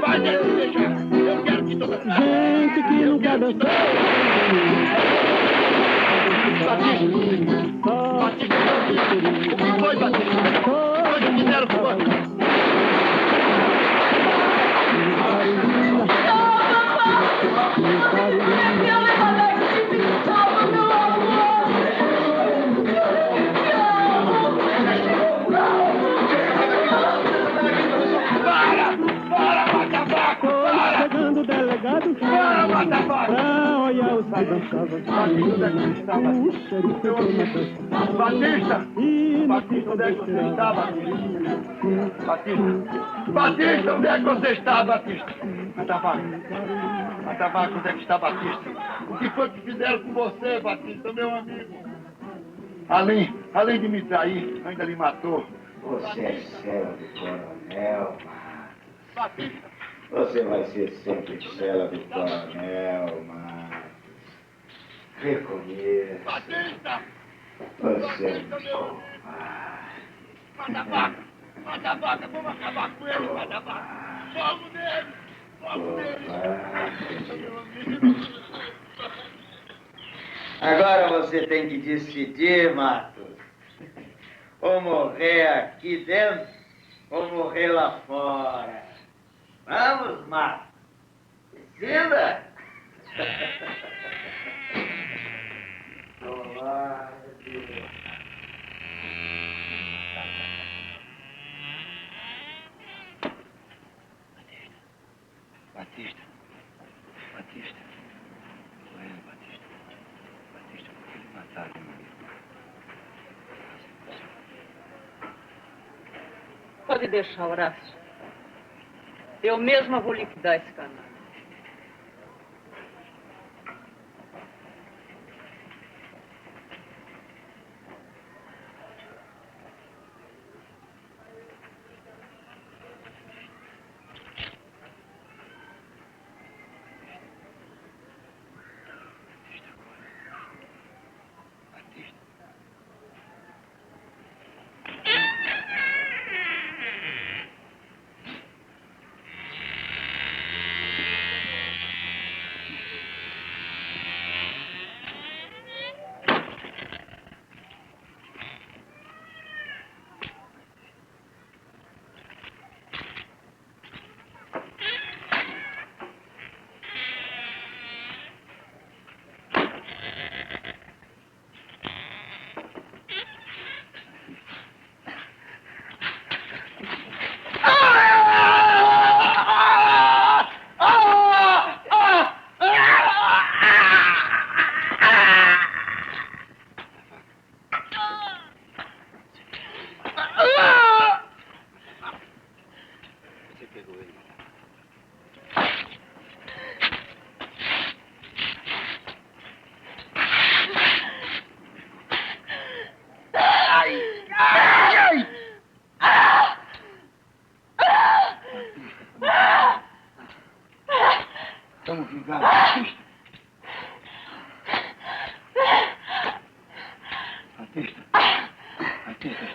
Vai ter que beijar. Eu quero que toda a cidade. Gente que não quer dançar. Batista, o que foi, Batista? O que fizeram com você? Chegando o delegado, para, olha o Batista! Batista, onde é que você está, Batista? Batista, onde é que você está, Batista? Mata-Vaca, onde é que está, Batista? O que foi que fizeram com você, Batista, meu amigo? Além de me trair, ainda lhe matou. Você é cela do coronel, Batista! Você vai ser sempre cela do coronel, Matos. Reconheça. Batista! Você é um covarde. Mata-Vaca, vamos acabar com ele, Mata-Vaca. Vamos nele, meu amigo. Agora você tem que decidir, Matos. Ou morrer aqui dentro, ou morrer lá fora. Vamos, Matos. Decida. Olá, Batista. Bueno, Batista. Batista, por que ele mataram meu amigo? Pode deixar, Horácio. Eu mesma vou liquidar esse canal.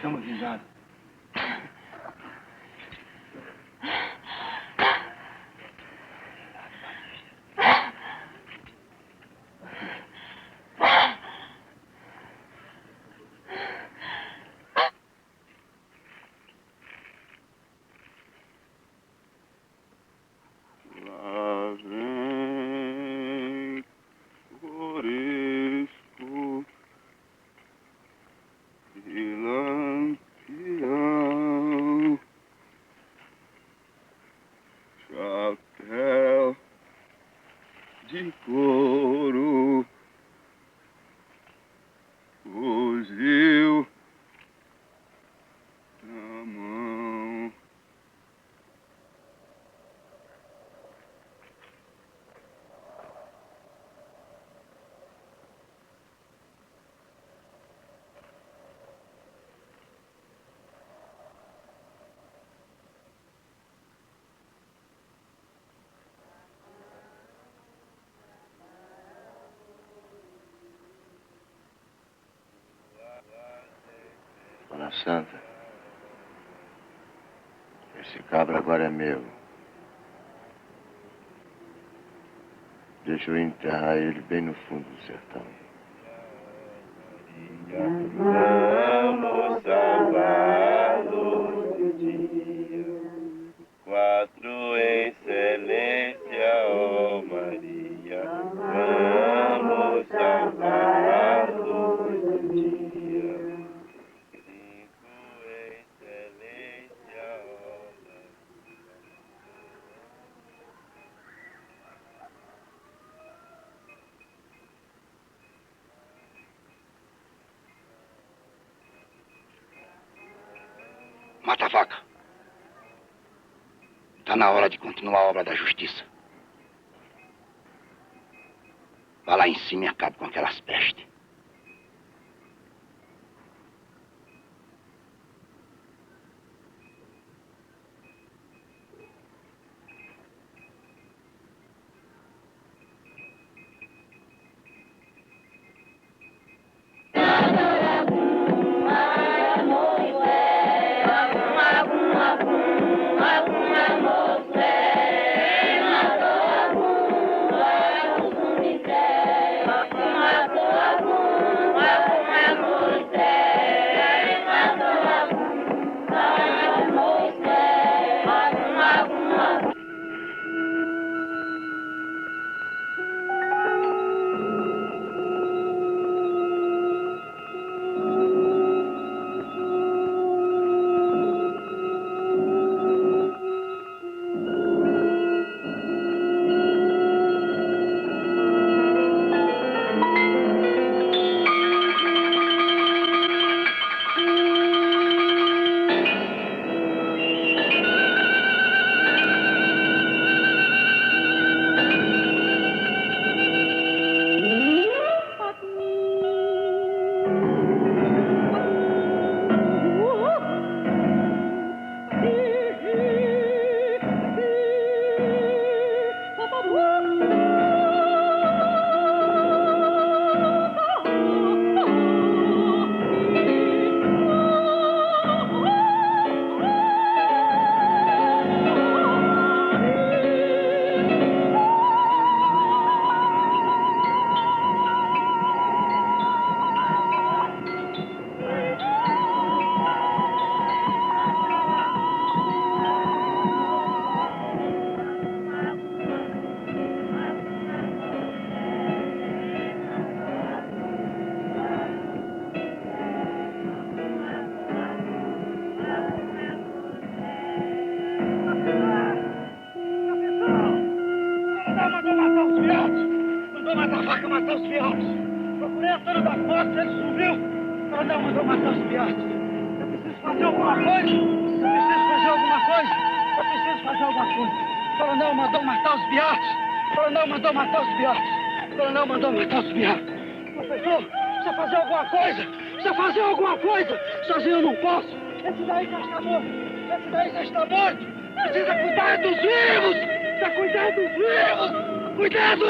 estamos vingados. Lá vem Corisco e Lampião, chapéu de couro, fuzil na mão. Dona Santa, esse cabra agora é meu. Deixa eu enterrar ele bem no fundo do sertão. Vamos salvá-lo de dia, 4 excelência, ó Maria. Vamos salvá-lo de dia, 5 excelência, ó Maria. Mata a vaca. Está na hora de continuar a obra da justiça. Vá lá em cima e acabe com aquelas pestes. Mandou matar a vaca, matar os viados. Procurei a cena da morte, ele sumiu. Coronel mandou matar os viados. Eu preciso fazer alguma coisa. Coronel mandou matar os viados. Coronel mandou matar os viados. Professor, precisa fazer alguma coisa. Sozinho eu não posso. Esse daí já está morto. Precisa cuidar dos vivos. Cuidado! Cuidado!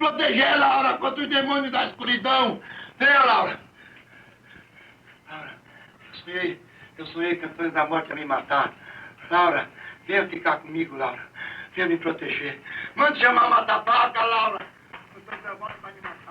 proteger, Laura, contra os demônios da escuridão. Venha, Laura. Laura, eu sonhei que a Anjos da Morte ia me matar. Laura, venha ficar comigo, Laura. Venha me proteger. Mande chamar a mata-vaca, Laura. Os Anjos da Morte vai me matar.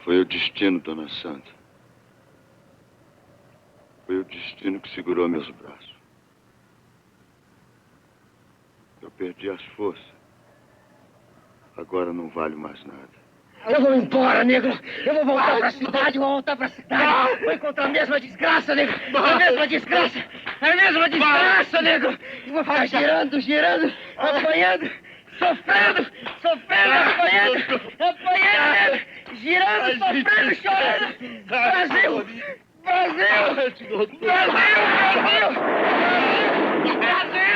Foi o destino, Dona Santa. Foi o destino que segurou meus braços. Eu perdi as forças. Agora não vale mais nada. Eu vou embora, negro. Eu vou voltar pra cidade, vou voltar pra cidade. Vou encontrar a mesma desgraça, negro. A mesma desgraça. A mesma desgraça, negro. Eu vou ficar girando, girando, apanhando, sofrendo, apanhando, negro. Girando, sofrendo, chorando. Brasil! Brasil! Brasil! Brasil! Brasil!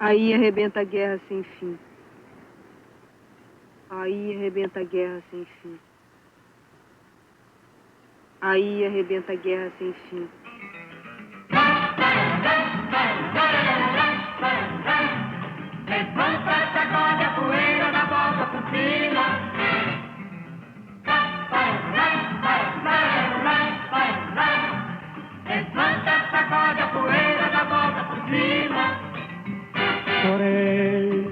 Aí arrebenta a guerra sem fim. Aí arrebenta a guerra sem fim. Aí arrebenta a guerra sem fim. Levanta, sacode a poeira da volta por cima. Levanta, sacode a poeira da volta por cima. Chorei,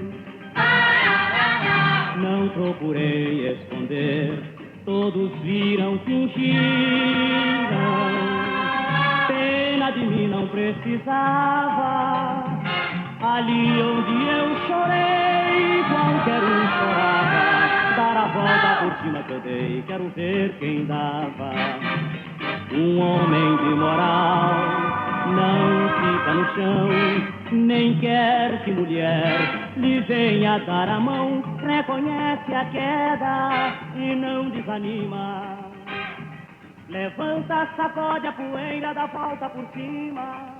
não procurei esconder, todos viram, fingiram. Pena de mim não precisava, ali onde eu chorei, qualquer um chorava, dar a volta por última que eu dei, quero ver quem dava. Um homem de moral não fica no chão, nem quer que mulher lhe venha dar a mão. Reconhece a queda e não desanima. Levanta, sacode a poeira da volta por cima.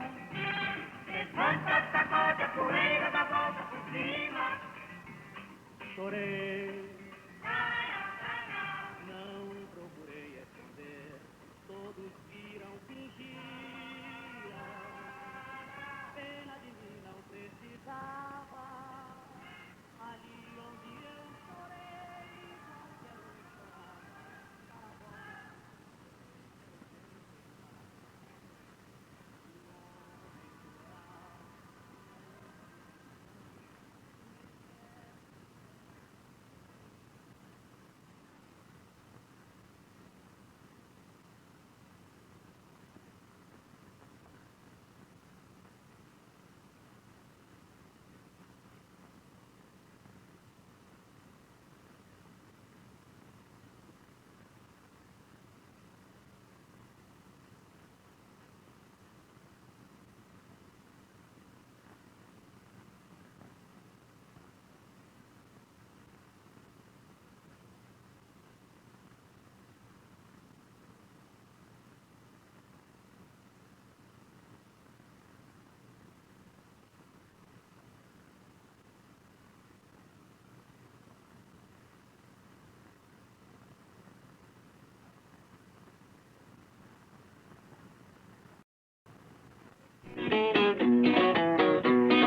Levanta, sacode a poeira da volta por cima. Chorei, não procurei esconder, todos viram, fingiram. Pena de mim não precisava, ali onde eu chorei, qualquer um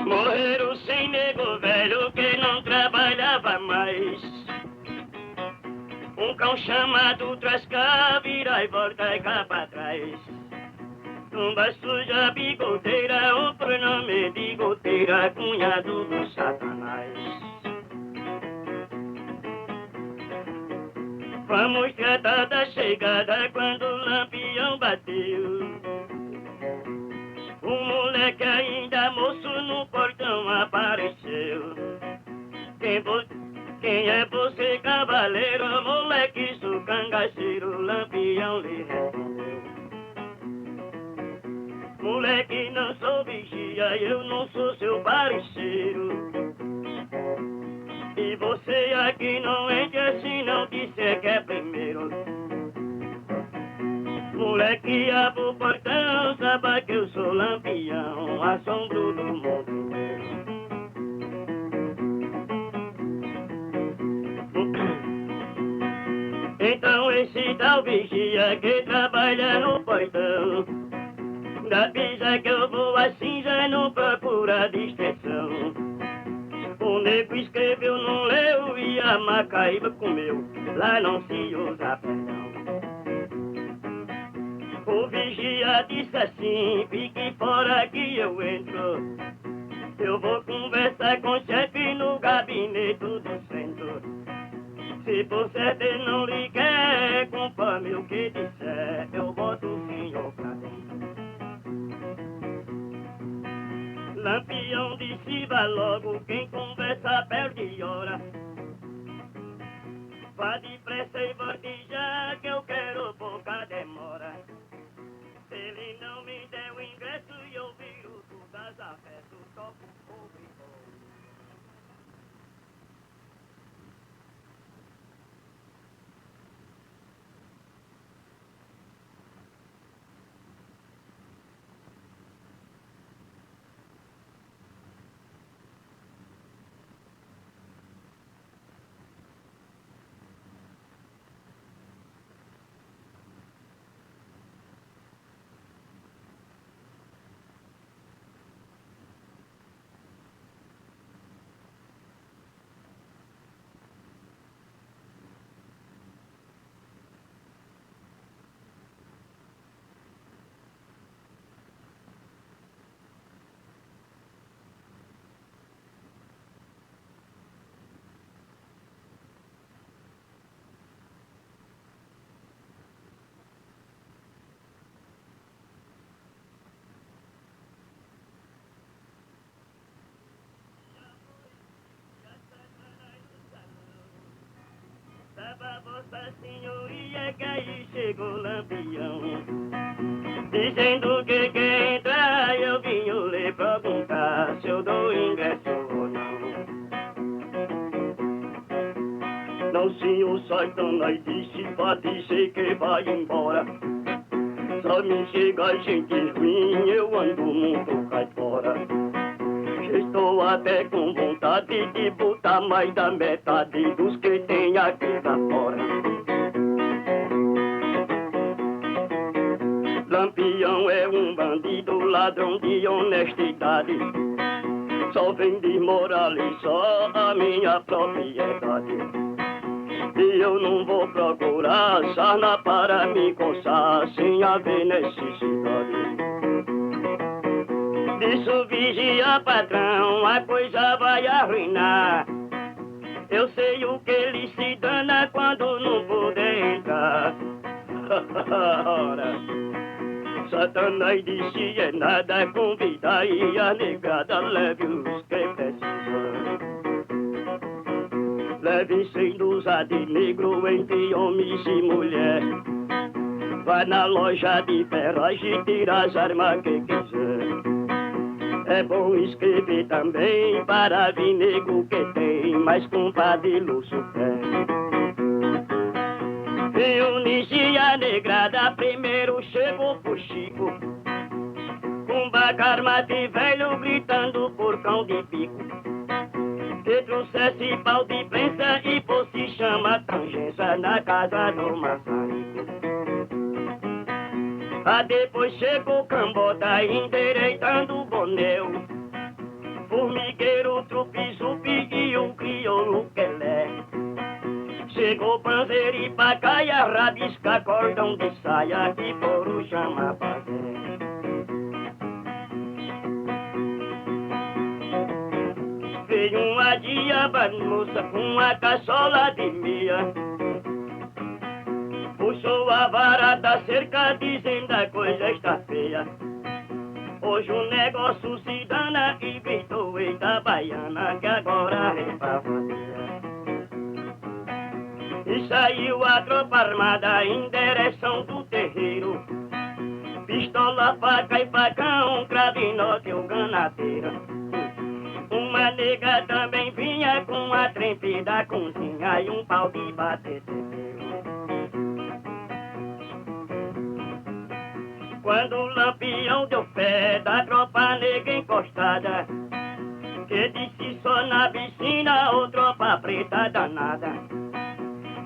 Morreram sem nego velho que não trabalhava mais. Um cão chamado Trasca vira e volta cá pra trás. Tumba suja, bigoteira, o pronome bigoteira, cunhado do Satanás. Vamos tratar da chegada quando o lampião bateu. O moleque ainda moço no portão apareceu. Quem é você, cavaleiro? Moleque, sou cangaceiro, Lampião lhe respondeu. Moleque, não sou vigia, eu não sou seu parceiro. E você aqui não entra se não disser que é primeiro. Moleque, abre o portão, saiba que eu sou Lampião, assombro do mundo inteiro. Então esse tal vigia que trabalha no portão, da pisa que eu vou assim já não procura distração. O nego escreveu, não leu e a Macaíba comeu, lá não se usa perdão. O vigia disse assim, fique fora que eu entro. Eu vou conversar com o chefe no gabinete do centro. Se por certo ele não lhe quer, conforme o que disser, eu boto o senhor pra dentro. Lampião disse, vá logo, quem conversa perde hora. Vá depressa e volte já, que eu quero pouca demora. Se ele não me der o ingresso e eu viro todas as festas, toco o povo e vou. Vossa Senhoria que aí chegou o Lampião, dizendo que quer entrar. Eu vim lhe perguntar se eu dou ingresso ou não. Não, senhor Satanás disse pra dizer que vai embora. Só me chega gente ruim, eu ando muito cai fora. Estou até com vontade de botar mais da metade dos que tem aqui lá fora. Lampião é um bandido, ladrão de honestidade. Só vem desmoralizar a minha propriedade. E eu não vou procurar sarna para me coçar sem haver necessidade. Disso vigia, patrão, a coisa vai arruinar. Eu sei o que ele se dana quando não puder entrar. Ora, Satanás disse é nada, convida e a negada leve os que precisam. Leve sem dúzia de negro entre homens e mulher. Vai na loja de ferragem e tira as armas que quiser. É bom escrever também para vir nego que tem mais compadre Lúcio Pé. Reúne-se a negrada, primeiro chegou pro Chico, com bacarma de velho gritando por cão de pico. Que trouxesse pau de prensa e fosse chama tangência na casa do maçarico. Depois chegou Cambota endireitando o bonel, formigueiro, trupe-zupi e o crioulo Quelé. Chegou panzeiro e pacaia, rabisca cordão de saia e por o chama Bazé. Veio uma diaba moça com uma caçola de meia, puxou a vara da cerca dizendo a coisa está feia. Hoje o negócio se dana e gritou eita baiana que agora é pra valer. E saiu a tropa armada em direção do terreiro, pistola, faca e facão, cravinote o ganadeira. Uma nega também vinha com a trempe da cozinha e um pau de bater tempero. Quando o Lampião deu fé da tropa negra encostada, que disse só na piscina, ou tropa preta danada.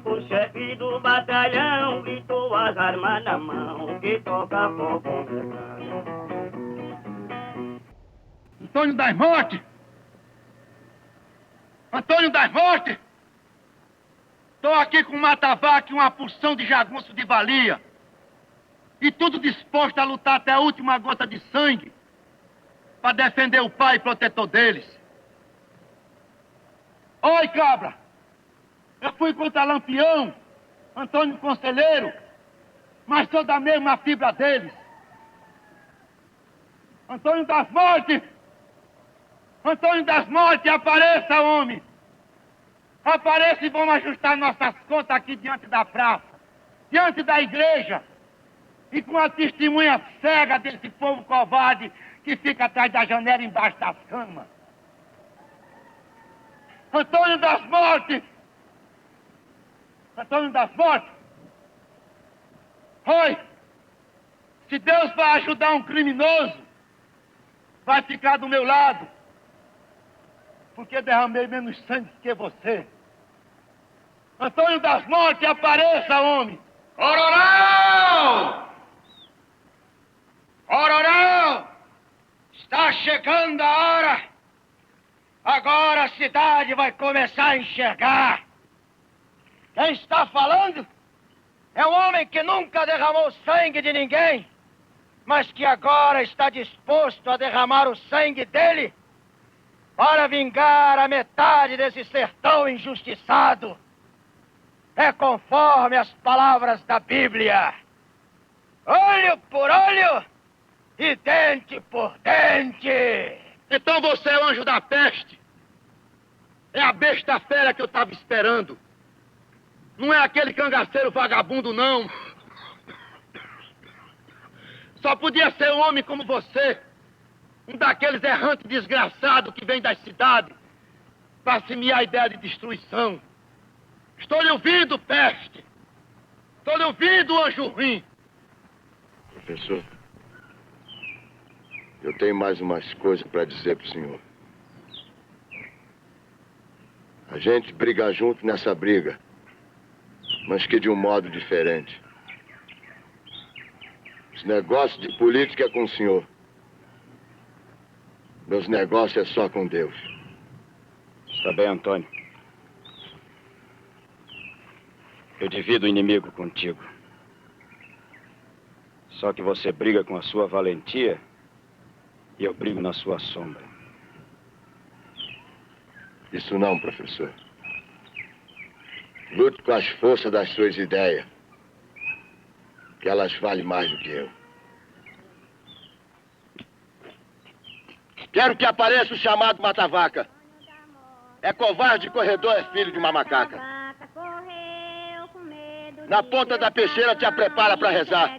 O chefe do batalhão gritou as armas na mão, que toca fogo negado. Antônio das Mortes! Antônio das Mortes! Estou aqui com um mata-vaca e uma porção de jagunço de valia. E tudo disposto a lutar até a última gota de sangue para defender o pai protetor deles. Oi, cabra! Eu fui contra Lampião, Antônio Conselheiro, mas sou da mesma fibra deles. Antônio das Mortes! Antônio das Mortes, apareça, homem! Apareça e vamos ajustar nossas contas aqui diante da praça, diante da igreja, e com a testemunha cega desse povo covarde que fica atrás da janela embaixo das camas. Antônio das Mortes! Antônio das Mortes! Oi! Se Deus vai ajudar um criminoso, vai ficar do meu lado, porque derramei menos sangue que você. Antônio das Mortes, apareça, homem! Coronel! Coronel! Está chegando a hora! Agora a cidade vai começar a enxergar. Quem está falando é um homem que nunca derramou sangue de ninguém, mas que agora está disposto a derramar o sangue dele para vingar a metade desse sertão injustiçado. É conforme as palavras da Bíblia. Olho por olho e dente por dente. Então você é o anjo da peste. É a besta fera que eu estava esperando. Não é aquele cangaceiro vagabundo, não. Só podia ser um homem como você. Um daqueles errantes desgraçados que vem das cidades para semear a ideia de destruição. Estou lhe ouvindo, peste. Estou lhe ouvindo, anjo ruim. Professor, eu tenho mais umas coisas para dizer pro senhor. A gente briga junto nessa briga, mas que de um modo diferente. Os negócios de política é com o senhor. Meus negócios é só com Deus. Está bem, Antônio. Eu divido o inimigo contigo. Só que você briga com a sua valentia e eu brigo na sua sombra. Isso não, professor. Lute com as forças das suas ideias, que elas valem mais do que eu. Quero que apareça o chamado mata-vaca. É covarde corredor, é filho de uma macaca. Na ponta da peixeira te prepara para rezar.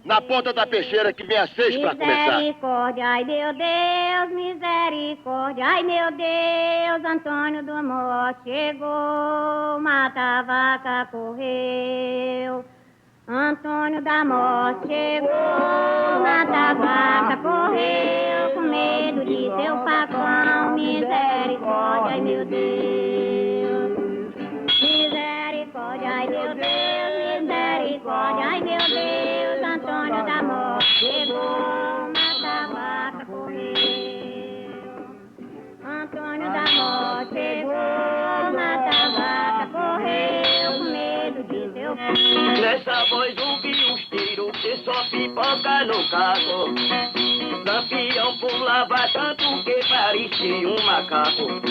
Na ponta da peixeira que vem às 6 para começar. Misericórdia, ai meu Deus, misericórdia, ai meu Deus, Antônio do Amor chegou, mata-vaca correu. Antônio da Morte chegou, mata-vaca correu, com medo de seu facão, misericórdia, ai meu Deus. Misericórdia, ai meu Deus, misericórdia, ai meu Deus, Antônio da Morte chegou, mata-vaca correu. Antônio da Morte chegou, mata-vaca correu, com medo de seu facão. Nessa voz ouvi uns tiros que só pipoca no carro. Lampião pulava tanto que parecia um macaco.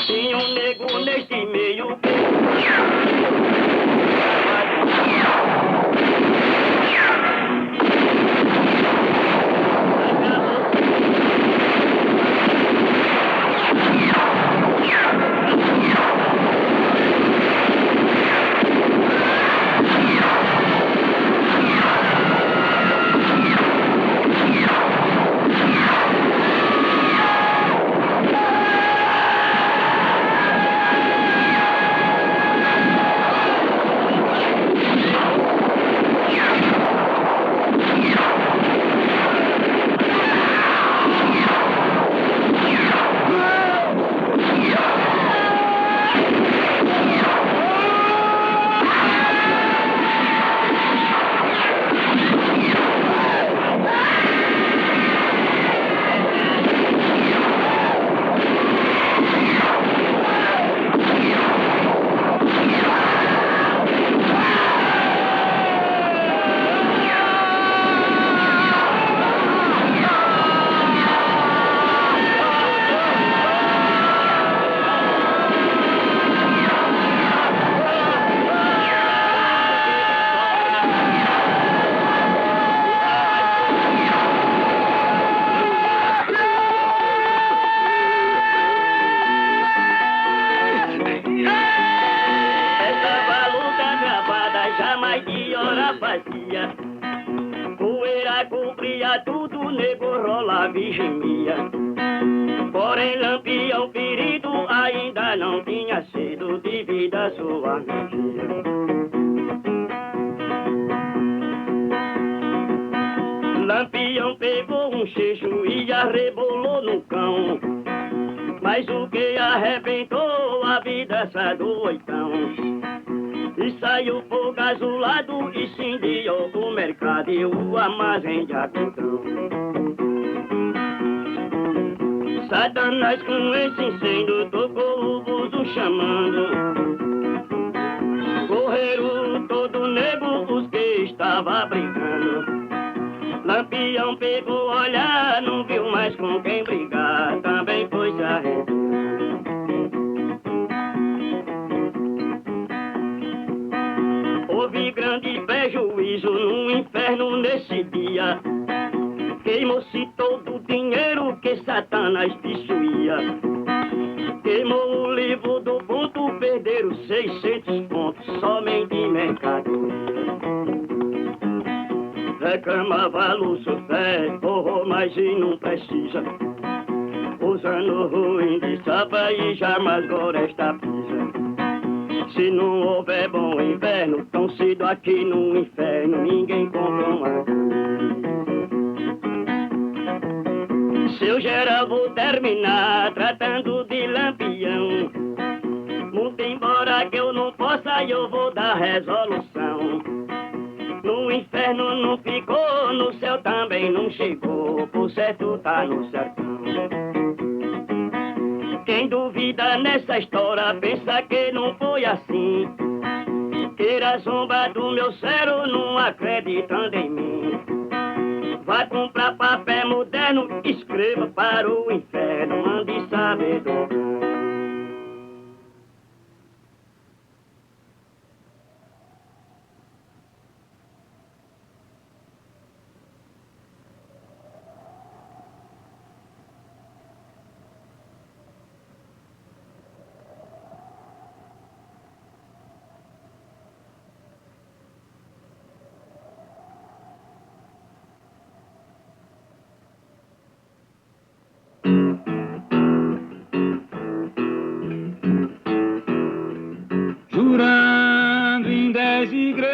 Tinha um nego neste meio que... Poeira cobria tudo, nego rolava e gemia. Porém Lampião ferido ainda não tinha sido de vida sua mentira. Lampião pegou um cheixo e arrebolou no cão. Mas o que arrebentou a vida do oitão. E saiu fogo azulado e incendiou o mercado e o armazém de algodão. Satanás com esse incêndio tocou o buzo chamando. Correram todo nego os que estavam brincando. Lampião pegou olhar, não viu mais com quem brigar, também foi se arrepender. Houve grande prejuízo no inferno nesse dia. Queimou-se todo o dinheiro que Satanás possuía. Queimou o livro do ponto, perdeu dinheiro, 600 contos, somente mercadoria. Reclamava Lúcifer, mas e não precisa. Usando ruim de sapa e jamais Goresta pisa. Se não houver bom inverno, tão cedo aqui no inferno, ninguém compra uma camisa. Seu geral, vou terminar tratando de lampião. Muito embora que eu não possa, eu vou dar resolução. No inferno não ficou, no céu também não chegou, por certo tá no sertão. Quem duvida nessa história pensa que não foi assim. Queira zombar do meu cérebro não acreditando em mim. Vai comprar papel moderno, escreva para o inferno, ande saber do jurando em 10 igrejas,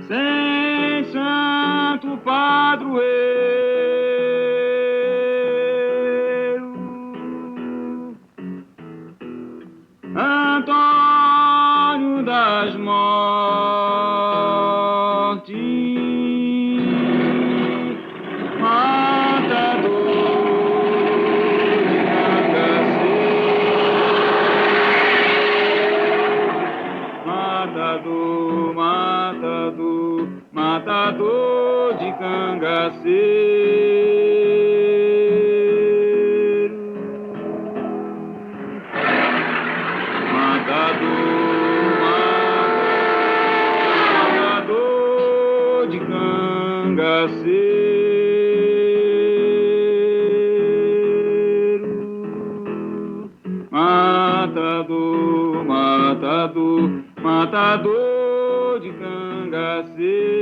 sem santo padroeiro, Antônio das Mortes, matador de cangaceiro, matador de cangaceiro, matador de cangaceiro.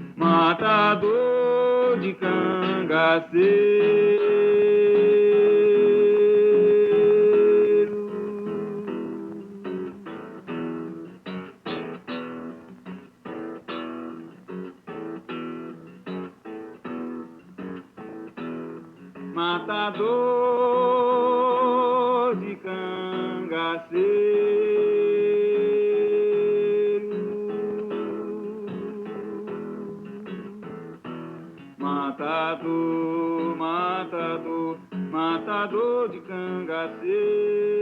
Matador de cangaceiro. Matador de cangaceiro, matador de cangaceiro.